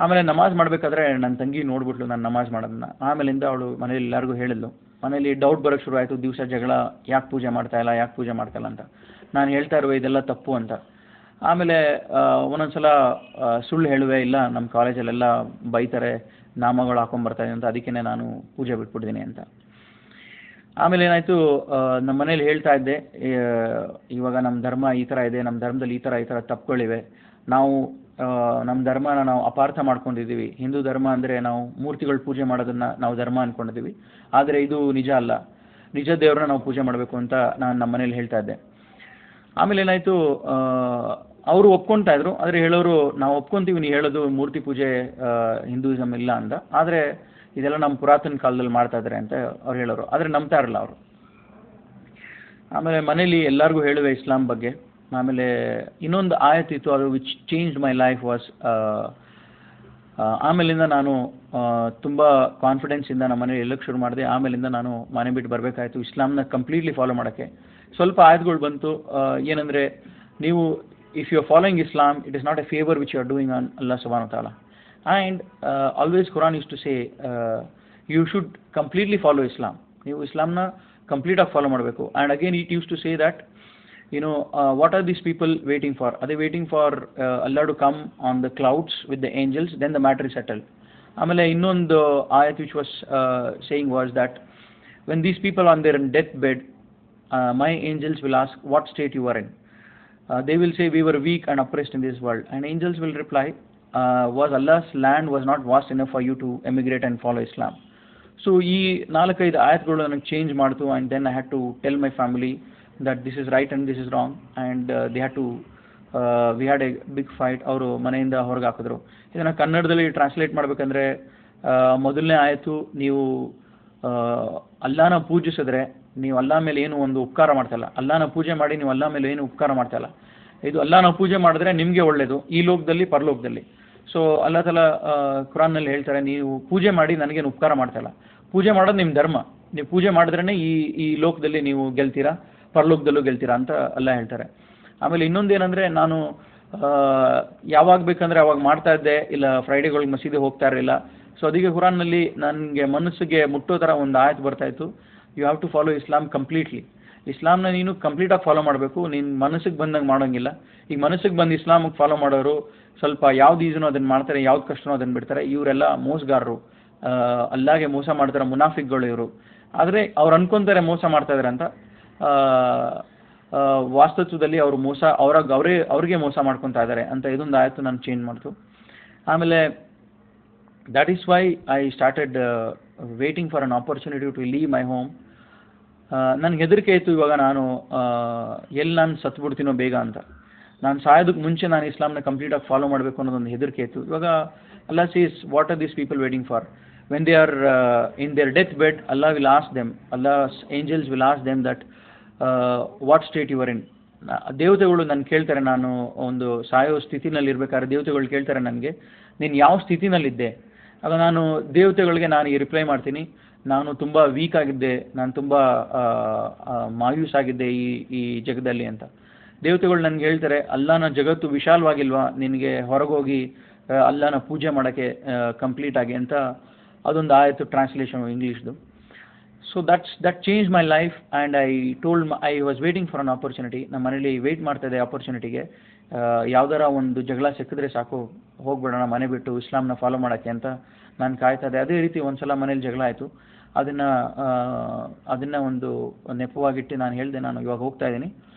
[SPEAKER 2] ಆಮೇಲೆ ನಮಾಜ್ ಮಾಡಬೇಕಾದ್ರೆ ನನ್ನ ತಂಗಿ ನೋಡ್ಬಿಟ್ಲು ನಾನು ನಮಾಜ್ ಮಾಡೋದನ್ನ. ಆಮೇಲಿಂದ ಅವಳು ಮನೇಲಿ ಎಲ್ಲರಿಗೂ ಹೇಳಿದ್ಲು. ಮನೇಲಿ ಡೌಟ್ ಬರೋಕ್ಕೆ ಶುರು ಆಯಿತು, ದಿವಸ ಜಗಳ, ಯಾಕೆ ಪೂಜೆ ಮಾಡ್ತಾ ಇಲ್ಲ ಅಂತ. ನಾನು ಹೇಳ್ತಾ ಇರುವೆ ಇದೆಲ್ಲ ತಪ್ಪು ಅಂತ. ಆಮೇಲೆ ಒಂದೊಂದು ಸಲ ಸುಳ್ಳು ಹೇಳುವೆ, ಇಲ್ಲ ನಮ್ಮ ಕಾಲೇಜಲ್ಲೆಲ್ಲ ಬೈತಾರೆ, ನಾಮಗಳು ಹಾಕೊಂಬರ್ತಾಯಿದೆ ಅಂತ, ಅದಕ್ಕೇ ನಾನು ಪೂಜೆ ಬಿಟ್ಬಿಟ್ಟಿದ್ದೀನಿ ಅಂತ. ಆಮೇಲೆ ಏನಾಯಿತು, ನಮ್ಮ ಮನೇಲಿ ಹೇಳ್ತಾ ಇದ್ದೆ, ಇವಾಗ ನಮ್ಮ ಧರ್ಮ ಈ ಥರ ಇದೆ, ನಮ್ಮ ಧರ್ಮದಲ್ಲಿ ಈ ಥರ ತಪ್ಪುಗಳಿವೆ, ನಮ್ಮ ಧರ್ಮನ ನಾವು ಅಪಾರ್ಥ ಮಾಡ್ಕೊಂಡಿದ್ದೀವಿ. ಹಿಂದೂ ಧರ್ಮ ಅಂದರೆ ನಾವು ಮೂರ್ತಿಗಳು ಪೂಜೆ ಮಾಡೋದನ್ನು ನಾವು ಧರ್ಮ ಅಂದ್ಕೊಂಡಿದ್ದೀವಿ, ಆದರೆ ಇದು ನಿಜ ಅಲ್ಲ, ನಿಜ ದೇವ್ರನ್ನ ನಾವು ಪೂಜೆ ಮಾಡಬೇಕು ಅಂತ ನಾನು ನಮ್ಮ ಮನೇಲಿ ಹೇಳ್ತಾ ಇದ್ದೆ. ಆಮೇಲೆ ಏನಾಯಿತು, ಅವರು ಒಪ್ಕೊತಾ ಇದ್ರು, ಆದರೆ ಹೇಳೋರು ನಾವು ಒಪ್ಕೊತೀವಿ, ನೀವು ಹೇಳೋದು ಮೂರ್ತಿ ಪೂಜೆ ಹಿಂದೂಯಿಸಮ್ ಇಲ್ಲ ಅಂತ, ಆದರೆ ಇದೆಲ್ಲ ನಮ್ಮ ಪುರಾತನ ಕಾಲದಲ್ಲಿ ಮಾಡ್ತಾ ಇದ್ದಾರೆ ಅಂತ ಅವ್ರು ಹೇಳೋರು, ಆದರೆ ನಂಬ್ತಾ ಇರಲ್ಲ ಅವರು. ಆಮೇಲೆ ಮನೇಲಿ ಎಲ್ಲರಿಗೂ ಹೇಳುವೆ ಇಸ್ಲಾಂ ಬಗ್ಗೆ. ಆಮೇಲೆ ಇನ್ನೊಂದು ಆಯತ್ತಿತ್ತು, ಅದು which changed my life was, ಆಮೇಲಿಂದ ನಾನು ತುಂಬ ಕಾನ್ಫಿಡೆನ್ಸಿಂದ ನಮ್ಮ ಮನೇಲಿ ಹೇಳೋಕ್ಕೆ ಶುರು ಮಾಡಿದೆ. ಆಮೇಲಿಂದ ನಾನು ಮನೆ ಬಿಟ್ಟು ಬರಬೇಕಾಯಿತು ಇಸ್ಲಾಂನ ಕಂಪ್ಲೀಟ್ಲಿ ಫಾಲೋ ಮಾಡೋಕ್ಕೆ. ಸ್ವಲ್ಪ ಆಯತ್ಗಳು ಬಂತು, ಏನಂದರೆ ನೀವು if you are following Islam, it is not a favour which you are doing on Allah ಸುಬ್ಹಾನಹು ವ ತಆಲಾ. And always Quran use to say you should completely follow Islam, ನೀವು ಇಸ್ಲಾಂನ ಕಂಪ್ಲೀಟಾಗಿ ಫಾಲೋ ಮಾಡಬೇಕು. And again it use to say that what are these people waiting for? Are they waiting for Allah to come on the clouds with the angels, then the matter is settled. Amale innondu ayat which was saying was that when these people on their deathbed, my angels will ask what state you are in. They will say we were weak and oppressed in this world, and angels will reply, was Allah's land was not vast enough for you to emigrate and follow Islam. So ee 4-5 ayatgalu ನನಗೆ change ಮಾಡ್ತು. and then I had to tell my family that this is right and this is wrong, and they had to we had a big fight. ಅವರು ಮನೆಯಿಂದ ಹೊರಗೆ ಹಾಕಿದ್ರು. ಇದನ್ನು ಕನ್ನಡದಲ್ಲಿ translate ಮಾಡಬೇಕಂದ್ರೆ, ಮೊದಲನೇ ಆಯಿತು, ನೀವು ಅಲ್ಲಾನ ಪೂಜಿಸಿದ್ರೆ ನೀವು ಅಲ್ಲಾ ಮೇಲೆ ಏನು ಒಂದು ಉಪಕಾರ ಮಾಡ್ತಾಯಿಲ್ಲ, ಅಲ್ಲಾನ ಪೂಜೆ ಮಾಡಿ ನೀವು ಅಲ್ಲಾ ಮೇಲೆ ಏನು ಉಪಕಾರ ಮಾಡ್ತಾಯಿಲ್ಲ. ಇದು ಅಲ್ಲಾನ ಪೂಜೆ ಮಾಡಿದ್ರೆ ನಿಮಗೆ ಒಳ್ಳೆಯದು ಈ ಲೋಕದಲ್ಲಿ ಪರಲೋಕದಲ್ಲಿ. ಸೊ ಅಲ್ಲಾ ತಾಲಾ ಕುರಾನ್ನಲ್ಲಿ ಹೇಳ್ತಾರೆ, ನೀವು ಪೂಜೆ ಮಾಡಿ ನನಗೇನು ಉಪಕಾರ ಮಾಡ್ತಾಯಿಲ್ಲ, ಪೂಜೆ ಮಾಡೋದು ನಿಮ್ಮ ಧರ್ಮ, ನೀವು ಪೂಜೆ ಮಾಡಿದ್ರೇ ಈ ಲೋಕದಲ್ಲಿ ನೀವು ಗೆಲ್ತೀರಾ, ಪರಲೋಕದಲ್ಲೂ ಗೆಲ್ತೀರಾ ಅಂತ ಅಲ್ಲ ಹೇಳ್ತಾರೆ. ಆಮೇಲೆ ಇನ್ನೊಂದೇನೆಂದರೆ, ನಾನು ಯಾವಾಗ ಬೇಕಂದರೆ ಅವಾಗ ಮಾಡ್ತಾ ಇದ್ದೆ, ಇಲ್ಲ ಫ್ರೈಡೇಗಳಿಗೆ ಮಸೀದಿ ಹೋಗ್ತಾ ಇರಲಿಲ್ಲ. ಸೊ ಅದಕ್ಕೆ ಕುರಾನ್ನಲ್ಲಿ ನನಗೆ ಮನಸ್ಸಿಗೆ ಮುಟ್ಟೋ ಥರ ಒಂದು ಆಯತ್ ಬರ್ತಾಯಿತ್ತು, you have to follow Islam completely. ಇಸ್ಲಾಂನ ನೀನು ಕಂಪ್ಲೀಟಾಗಿ ಫಾಲೋ ಮಾಡಬೇಕು, ನೀನು ಮನಸ್ಸಿಗೆ ಬಂದಂಗೆ ಮಾಡೋಂಗಿಲ್ಲ. ಈಗ ಮನಸ್ಸಿಗೆ ಬಂದು ಇಸ್ಲಾಮಿಗೆ ಫಾಲೋ ಮಾಡೋರು ಸ್ವಲ್ಪ ಯಾವ್ದು ಈಸನೋ ಅದನ್ನು ಮಾಡ್ತಾರೆ, ಯಾವ್ದು ಕಷ್ಟನೋ ಅದನ್ನು ಬಿಡ್ತಾರೆ. ಇವರೆಲ್ಲ ಮೋಸಗಾರರು, ಅಲ್ಲಾಗೆ ಮೋಸ ಮಾಡ್ತಾರೆ, ಮುನಾಫಿಕ್ಗಳು ಇವರು. ಆದರೆ ಅವ್ರು ಅನ್ಕೊಂತಾರೆ ಮೋಸ ಮಾಡ್ತಾ ಇದ್ದಾರೆ ಅಂತ, ವಾಸ್ತವದಲ್ಲಿ ಅವರು ಮೋಸ ಅವ್ರಿಗೆ ಮೋಸ ಮಾಡ್ಕೊತಾ ಇದ್ದಾರೆ ಅಂತ ಇದೊಂದು ಆಯಿತು. ನಾನು ಚೇಂಜ್ ಮಾಡ್ತು. ಆಮೇಲೆ that is why I started waiting for an opportunity to leave my home. ನನಗೆ ಹೆದರಿಕೆ ಇತ್ತು, ಇವಾಗ ನಾನು ಎಲ್ಲಿ ನಾನು ಸತ್ಬಿಡ್ತೀನೋ ಬೇಗ ಅಂತ. ನಾನು ಸಾಯೋದಕ್ಕೆ ಮುಂಚೆ ನಾನು ಇಸ್ಲಾಂನ ಕಂಪ್ಲೀಟಾಗಿ ಫಾಲೋ ಮಾಡಬೇಕು ಅನ್ನೋದೊಂದು ಹೆದರಿಕೆ ಇತ್ತು. ಇವಾಗ Allah says, what are these people waiting for? When they are in their deathbed, Allah will ask them, Allah's angels will ask them that what state you are in. ದೇವತೆಗಳು ನಾನು ಕೇಳ್ತಾರೆ, ನಾನು ಒಂದು ಸಾಯೋ ಸ್ಥಿತಿನಲ್ಲಿ ಇರಬೇಕಾದ್ರೆ ದೇವತೆಗಳು ಕೇಳ್ತಾರೆ ನನಗೆ, ನೀನು ಯಾವ ಸ್ಥಿತಿನಲ್ಲಿದ್ದೆ? ಆಗ ನಾನು ದೇವತೆಗಳಿಗೆ ನಾನು ಈ ರಿಪ್ಲೈ ಮಾಡ್ತೀನಿ, ನಾನು ತುಂಬ ವೀಕ್ ಆಗಿದ್ದೆ, ನಾನು ತುಂಬ ಮಾಯೂಸ್ ಆಗಿದ್ದೆ ಈ ಜಗದಲ್ಲಿ ಅಂತ. ದೇವತೆಗಳು ನನಗೆ ಹೇಳ್ತಾರೆ, ಅಲ್ಲಾನ ಜಗತ್ತು ವಿಶಾಲವಾಗಿಲ್ವಾ, ನಿನಗೆ ಹೊರಗೋಗಿ ಅಲ್ಲಾನ ಪೂಜೆ ಮಾಡೋಕ್ಕೆ ಕಂಪ್ಲೀಟ್ ಆಗಿ ಅಂತ. ಅದೊಂದು ಆಯಿತು ಟ್ರಾನ್ಸ್ಲೇಷನ್ ಇಂಗ್ಲೀಷ್ದು. So that change my life and I was waiting for an opportunity. ನಮ್ಮ ಮನೇಲಿ ವೆಯ್ಟ್ ಮಾಡ್ತಾ ಇದೆ ಆಪರ್ಚುನಿಟಿಗೆ. ಯಾವ್ದಾರ ಒಂದು ಜಗಳ ಸಿಕ್ಕಿದ್ರೆ ಸಾಕು, ಹೋಗ್ಬಿಡೋಣ ಮನೆ ಬಿಟ್ಟು ಇಸ್ಲಾಂನ ಫಾಲೋ ಮಾಡೋಕ್ಕೆ ಅಂತ ನಾನು ಕಾಯ್ತಾ ಇದ್ದೆ. ಅದೇ ರೀತಿ ಒಂದು ಸಲ ಮನೇಲಿ ಜಗಳ ಆಯಿತು. ಅದನ್ನು ಒಂದು ನೆಪವಾಗಿಟ್ಟು ನಾನು ಹೇಳಿದೆ, ನಾನು ಇವಾಗ ಹೋಗ್ತಾ ಇದ್ದೀನಿ.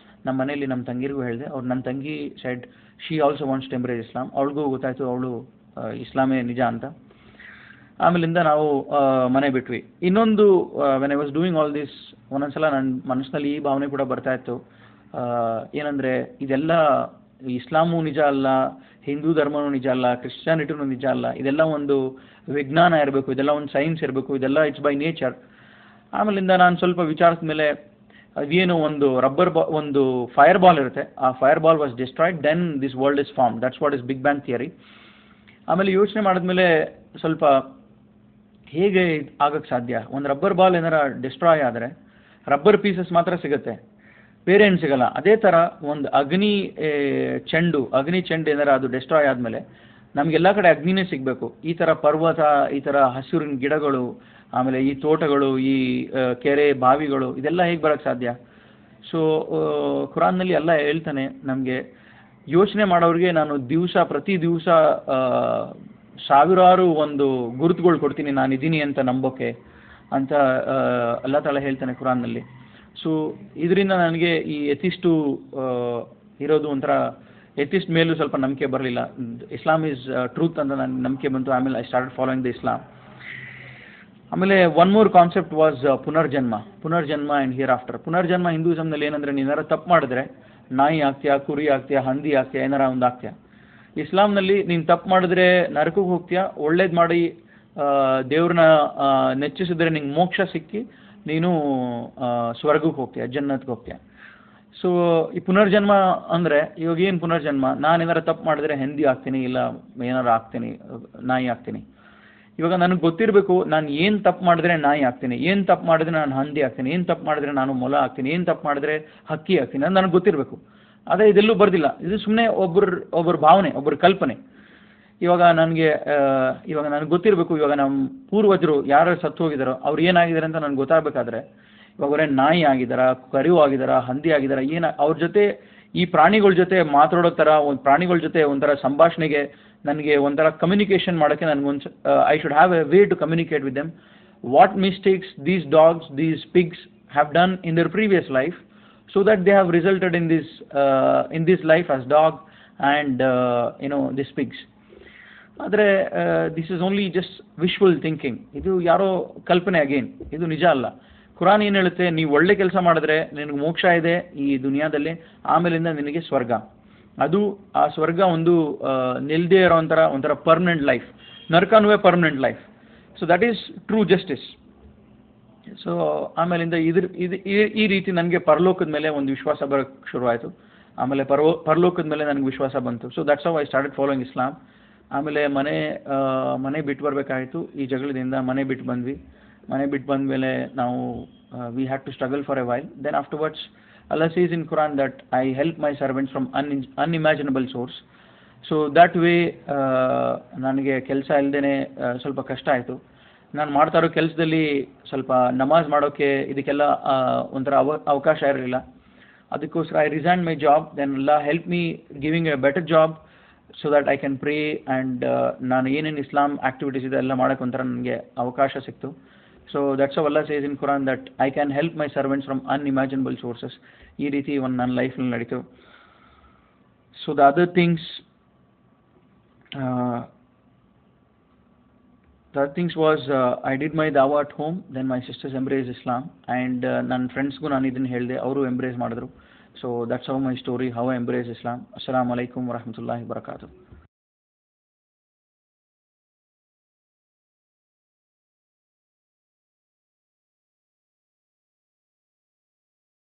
[SPEAKER 2] ನಮ್ಮ ಮನೇಲಿ ನಮ್ಮ ತಂಗಿರಿಗೂ ಹೇಳಿದೆ. ಅವ್ರು ನನ್ನ ತಂಗಿ side she also wants to embrace Islam. ಅವಳಿಗೂ ಗೊತ್ತಾಯಿತು ಅವಳು ಇಸ್ಲಾಮೇ ನಿಜ ಅಂತ. ಆಮೇಲಿಂದ ನಾವು ಮನೆ ಬಿಟ್ವಿ. ಇನ್ನೊಂದು when I was doing all this, ಒಂದೊಂದ್ಸಲ ನನ್ನ ಮನಸ್ಸಿನಲ್ಲಿ ಈ ಭಾವನೆ ಕೂಡ ಬರ್ತಾ ಇತ್ತು, ಏನಂದರೆ ಇದೆಲ್ಲ ಇಸ್ಲಾಮೂ ನಿಜ ಅಲ್ಲ, ಹಿಂದೂ ಧರ್ಮನೂ ನಿಜ ಅಲ್ಲ, ಕ್ರಿಶ್ಚಿಯಾನಿಟಿನೂ ನಿಜ ಅಲ್ಲ, ಇದೆಲ್ಲ ಒಂದು ವಿಜ್ಞಾನ ಇರಬೇಕು, ಇದೆಲ್ಲ ಒಂದು ಸೈನ್ಸ್ ಇರಬೇಕು, ಇದೆಲ್ಲ ಇಟ್ಸ್ ಬೈ ನೇಚರ್. ಆಮೇಲಿಂದ ನಾನು ಸ್ವಲ್ಪ ವಿಚಾರಿಸಿದ ಮೇಲೆ ಅದೇನು ಒಂದು ಫೈರ್ ಬಾಲ್ ಇರುತ್ತೆ, ಆ fire ball was destroyed, then this world is form, that's what is big bang theory. ಆಮೇಲೆ ಯೋಚನೆ ಮಾಡಿದ್ಮೇಲೆ ಸ್ವಲ್ಪ ಹೇಗೆ ಆಗಕ್ಕೆ ಸಾಧ್ಯ? ಒಂದು ರಬ್ಬರ್ ಬಾಲ್ ಏನಾರ ಡಿಸ್ಟ್ರಾಯ್ ಆದರೆ ರಬ್ಬರ್ ಪೀಸಸ್ ಮಾತ್ರ ಸಿಗುತ್ತೆ, ಬೇರೆ ಏನು ಸಿಗಲ್ಲ. ಅದೇ ಥರ ಒಂದು ಅಗ್ನಿ ಚೆಂಡು ಏನಾರ ಅದು ಡಿಸ್ಟ್ರಾಯ್ ಆದಮೇಲೆ ನಮಗೆಲ್ಲ ಕಡೆ ಅಗ್ನಿನೇ ಸಿಗಬೇಕು. ಈ ಥರ ಪರ್ವತ, ಈ ಥರ ಹಸಿರಿನ ಗಿಡಗಳು, ಆಮೇಲೆ ಈ ತೋಟಗಳು, ಈ ಕೆರೆ ಬಾವಿಗಳು, ಇದೆಲ್ಲ ಹೇಗೆ ಬರೋಕ್ಕೆ ಸಾಧ್ಯ? ಸೊ ಕುರಾನ್ನಲ್ಲಿ ಎಲ್ಲ ಹೇಳ್ತಾನೆ ನಮಗೆ, ಯೋಚನೆ ಮಾಡೋರಿಗೆ ನಾನು ಪ್ರತಿ ದಿವಸ ಸಾವಿರಾರು ಒಂದು ಗುರುತುಗಳು ಕೊಡ್ತೀನಿ, ನಾನು ಇದ್ದೀನಿ ಅಂತ ನಂಬೋಕೆ ಅಂತ ಅಲ್ಲಾ ತಾಲ ಹೇಳ್ತಾನೆ ಕುರಾನ್ನಲ್ಲಿ. ಸೊ ಇದರಿಂದ ನನಗೆ ಈ ಎಥಿಸ್ಟು ಇರೋದು ಒಂಥರ ಎಥಿಸ್ಟ್ ಮೇಲೂ ಸ್ವಲ್ಪ ನಂಬಿಕೆ ಬರಲಿಲ್ಲ. ಇಸ್ಲಾಂ ಈಸ್ ಟ್ರೂತ್ ಅಂತ ನನಗೆ ನಂಬಿಕೆ ಬಂತು. ಆಮೇಲೆ ಐ ಸ್ಟಾರ್ಟೆಡ್ ಫಾಲೋಯಿಂಗ್ ದ ಇಸ್ಲಾಂ. ಆಮೇಲೆ one more concept was Punarjanma and here after. ಪುನರ್ಜನ್ಮ ಹಿಂದೂಸಮ್ನಲ್ಲಿ ಏನಂದರೆ, ನೀನಾರ ತಪ್ಪು ಮಾಡಿದ್ರೆ ನಾಯಿ ಆಗ್ತೀಯಾ, ಕುರಿ ಆಗ್ತೀಯಾ, ಹಂದಿ ಆಗ್ತೀಯಾ, ಏನಾರ ಒಂದು ಆಗ್ತೀಯಾ. ಇಸ್ಲಾಂನಲ್ಲಿ ನೀನು ತಪ್ಪು ಮಾಡಿದ್ರೆ ನರಕಕ್ಕೆ ಹೋಗ್ತೀಯಾ, ಒಳ್ಳೇದು ಮಾಡಿ ದೇವ್ರನ್ನ ನೆಚ್ಚಿಸಿದ್ರೆ ನಿಂಗೆ ಮೋಕ್ಷ ಸಿಕ್ಕಿ ನೀನು ಸ್ವರ್ಗಕ್ಕೆ ಹೋಗ್ತೀಯ, ಜನ್ನತ್ಗೆ ಹೋಗ್ತೀಯ. ಸೊ ಈ ಪುನರ್ಜನ್ಮ ಅಂದರೆ, ಇವಾಗ ಏನು ಪುನರ್ಜನ್ಮ? ನಾನು ಏನಾರು ತಪ್ಪು ಮಾಡಿದ್ರೆ ಹಂದಿ ಆಗ್ತೀನಿ, ಇಲ್ಲ ಏನಾರು ಆಗ್ತೀನಿ, ನಾಯಿ ಆಗ್ತೀನಿ. ಇವಾಗ ನನಗೆ ಗೊತ್ತಿರಬೇಕು, ನಾನು ಏನು ತಪ್ಪು ಮಾಡಿದ್ರೆ ನಾಯಿ ಆಗ್ತೀನಿ, ಏನು ತಪ್ಪು ಮಾಡಿದ್ರೆ ನಾನು ಹಂದಿ ಆಗ್ತೀನಿ, ಏನು ತಪ್ಪು ಮಾಡಿದ್ರೆ ನಾನು ಮೊಲ ಆಗ್ತೀನಿ, ಏನು ತಪ್ಪು ಮಾಡಿದ್ರೆ ಹಕ್ಕಿ ಆಗ್ತೀನಿ ಅಂತ ನನಗೆ ಗೊತ್ತಿರಬೇಕು. ಆದರೆ ಇದೆಲ್ಲೂ ಬರ್ದಿಲ್ಲ. ಇದು ಸುಮ್ಮನೆ ಒಬ್ಬರ ಭಾವನೆ, ಒಬ್ಬರ ಕಲ್ಪನೆ. ಇವಾಗ ನನಗೆ ಗೊತ್ತಿರಬೇಕು, ಇವಾಗ ನಮ್ಮ ಪೂರ್ವಜರು ಯಾರು ಸತ್ತು ಹೋಗಿದ್ದಾರೋ ಅವ್ರು ಏನಾಗಿದ್ದಾರೆ ಅಂತ ನನಗೆ ಗೊತ್ತಾಗಬೇಕಾದ್ರೆ, ಇವಾಗ ಅವರೇ ನಾಯಿ ಆಗಿದ್ದಾರಾ, ಕರಿವು ಆಗಿದ್ದಾರಾ, ಹಂದಿ ಆಗಿದ್ದಾರಾ, ಅವ್ರ ಜೊತೆ ಈ ಪ್ರಾಣಿಗಳ ಜೊತೆ ಮಾತಾಡೋ ಥರ, ಒಂದು ಪ್ರಾಣಿಗಳ ಜೊತೆ ಒಂಥರ ಸಂಭಾಷಣೆಗೆ, ನನಗೆ ಒಂಥರ ಕಮ್ಯುನಿಕೇಷನ್ ಮಾಡೋಕ್ಕೆ ನನಗೊಂದು I should have a way to communicate with them. What mistakes these dogs, these pigs have done in their previous life, so that they have resulted in this life as dog and these pigs. ಆದರೆ this is only just wishful thinking. ಇದು ಯಾರೋ ಕಲ್ಪನೆ, again ಇದು ನಿಜ ಅಲ್ಲ. ಕುರಾನ್ ಏನು ಹೇಳುತ್ತೆ? ನೀವು ಒಳ್ಳೆ ಕೆಲಸ ಮಾಡಿದ್ರೆ ನಿನಗೆ ಮೋಕ್ಷ ಇದೆ ಈ ದುನಿಯಾದಲ್ಲಿ, ಆಮೇಲಿಂದ ನಿನಗೆ ಸ್ವರ್ಗ. ಅದು ಆ ಸ್ವರ್ಗ ಒಂದು ನಿಲ್ಲದೇ ಇರೋ ಒಂಥರ ಪರ್ಮನೆಂಟ್ ಲೈಫ್. ನರಕನೂ permanent life. So that is true justice. So ಆಮೇಲಿಂದ ಈ ರೀತಿ ನನಗೆ ಪರಲೋಕದ ಮೇಲೆ ಒಂದು ವಿಶ್ವಾಸ ಬರೋಕ್ಕೆ ಶುರುವಾಯಿತು. ಆಮೇಲೆ ಪರಲೋಕದ ಮೇಲೆ ನನಗೆ ವಿಶ್ವಾಸ ಬಂತು. So that's how I started following Islam. ಆಮೇಲೆ ಮನೆ ಬಿಟ್ಟು ಬರಬೇಕಾಯಿತು. ಈ ಜಗಳದಿಂದ ಮನೆ ಬಿಟ್ಟು ಬಂದ್ವಿ. ಮನೆ ಬಿಟ್ಟು ಬಂದಮೇಲೆ ನಾವು we had to struggle for a while. Then afterwards Allah says in Quran that I help my servants from unimaginable source. So that way ನನಗೆ ಕೆಲಸ ಇಲ್ಲದೇ ಸ್ವಲ್ಪ ಕಷ್ಟ ಆಯಿತು. ನಾನು ಮಾಡ್ತಾ ಇರೋ ಕೆಲಸದಲ್ಲಿ ಸ್ವಲ್ಪ ನಮಾಜ್ ಮಾಡೋಕ್ಕೆ ಇದಕ್ಕೆಲ್ಲ ಒಂಥರ ಅವಕಾಶ ಇರಲಿಲ್ಲ. ಅದಕ್ಕೋಸ್ಕರ I resign my job. Then Allah help me giving a better job so that I can pray and ನಾನು ಏನೇನು ಇಸ್ಲಾಂ ಆ್ಯಕ್ಟಿವಿಟೀಸ್ ಇದೆ ಎಲ್ಲ ಮಾಡೋಕ್ಕೆ ಒಂಥರ ನನಗೆ ಅವಕಾಶ ಸಿಕ್ತು. ಸೊ ದಟ್ಸ್ ಹೌ ಅಲ್ಲಾ says in Quran that I can help my servants from unimaginable sources. ಈ ರೀತಿ ಒಂದು ನನ್ನ ಲೈಫಲ್ಲಿ ನಡೀತು. So the other things was I did my dawah at home, then my sisters embraced Islam, and ನನ್ನ ಫ್ರೆಂಡ್ಸ್ಗೂ ನಾನು ಇದನ್ನು ಹೇಳಿದೆ, ಅವರು ಎಂಬ್ರೇಸ್ ಮಾಡಿದ್ರು. So that's how my story, how I embrace Islam. ಅಸ್ಸಲಾಮು ಅಲೈಕುಮ್ ವರಹಮತುಲ್ಲಾಹಿ ವಬರಕಾತುಹು.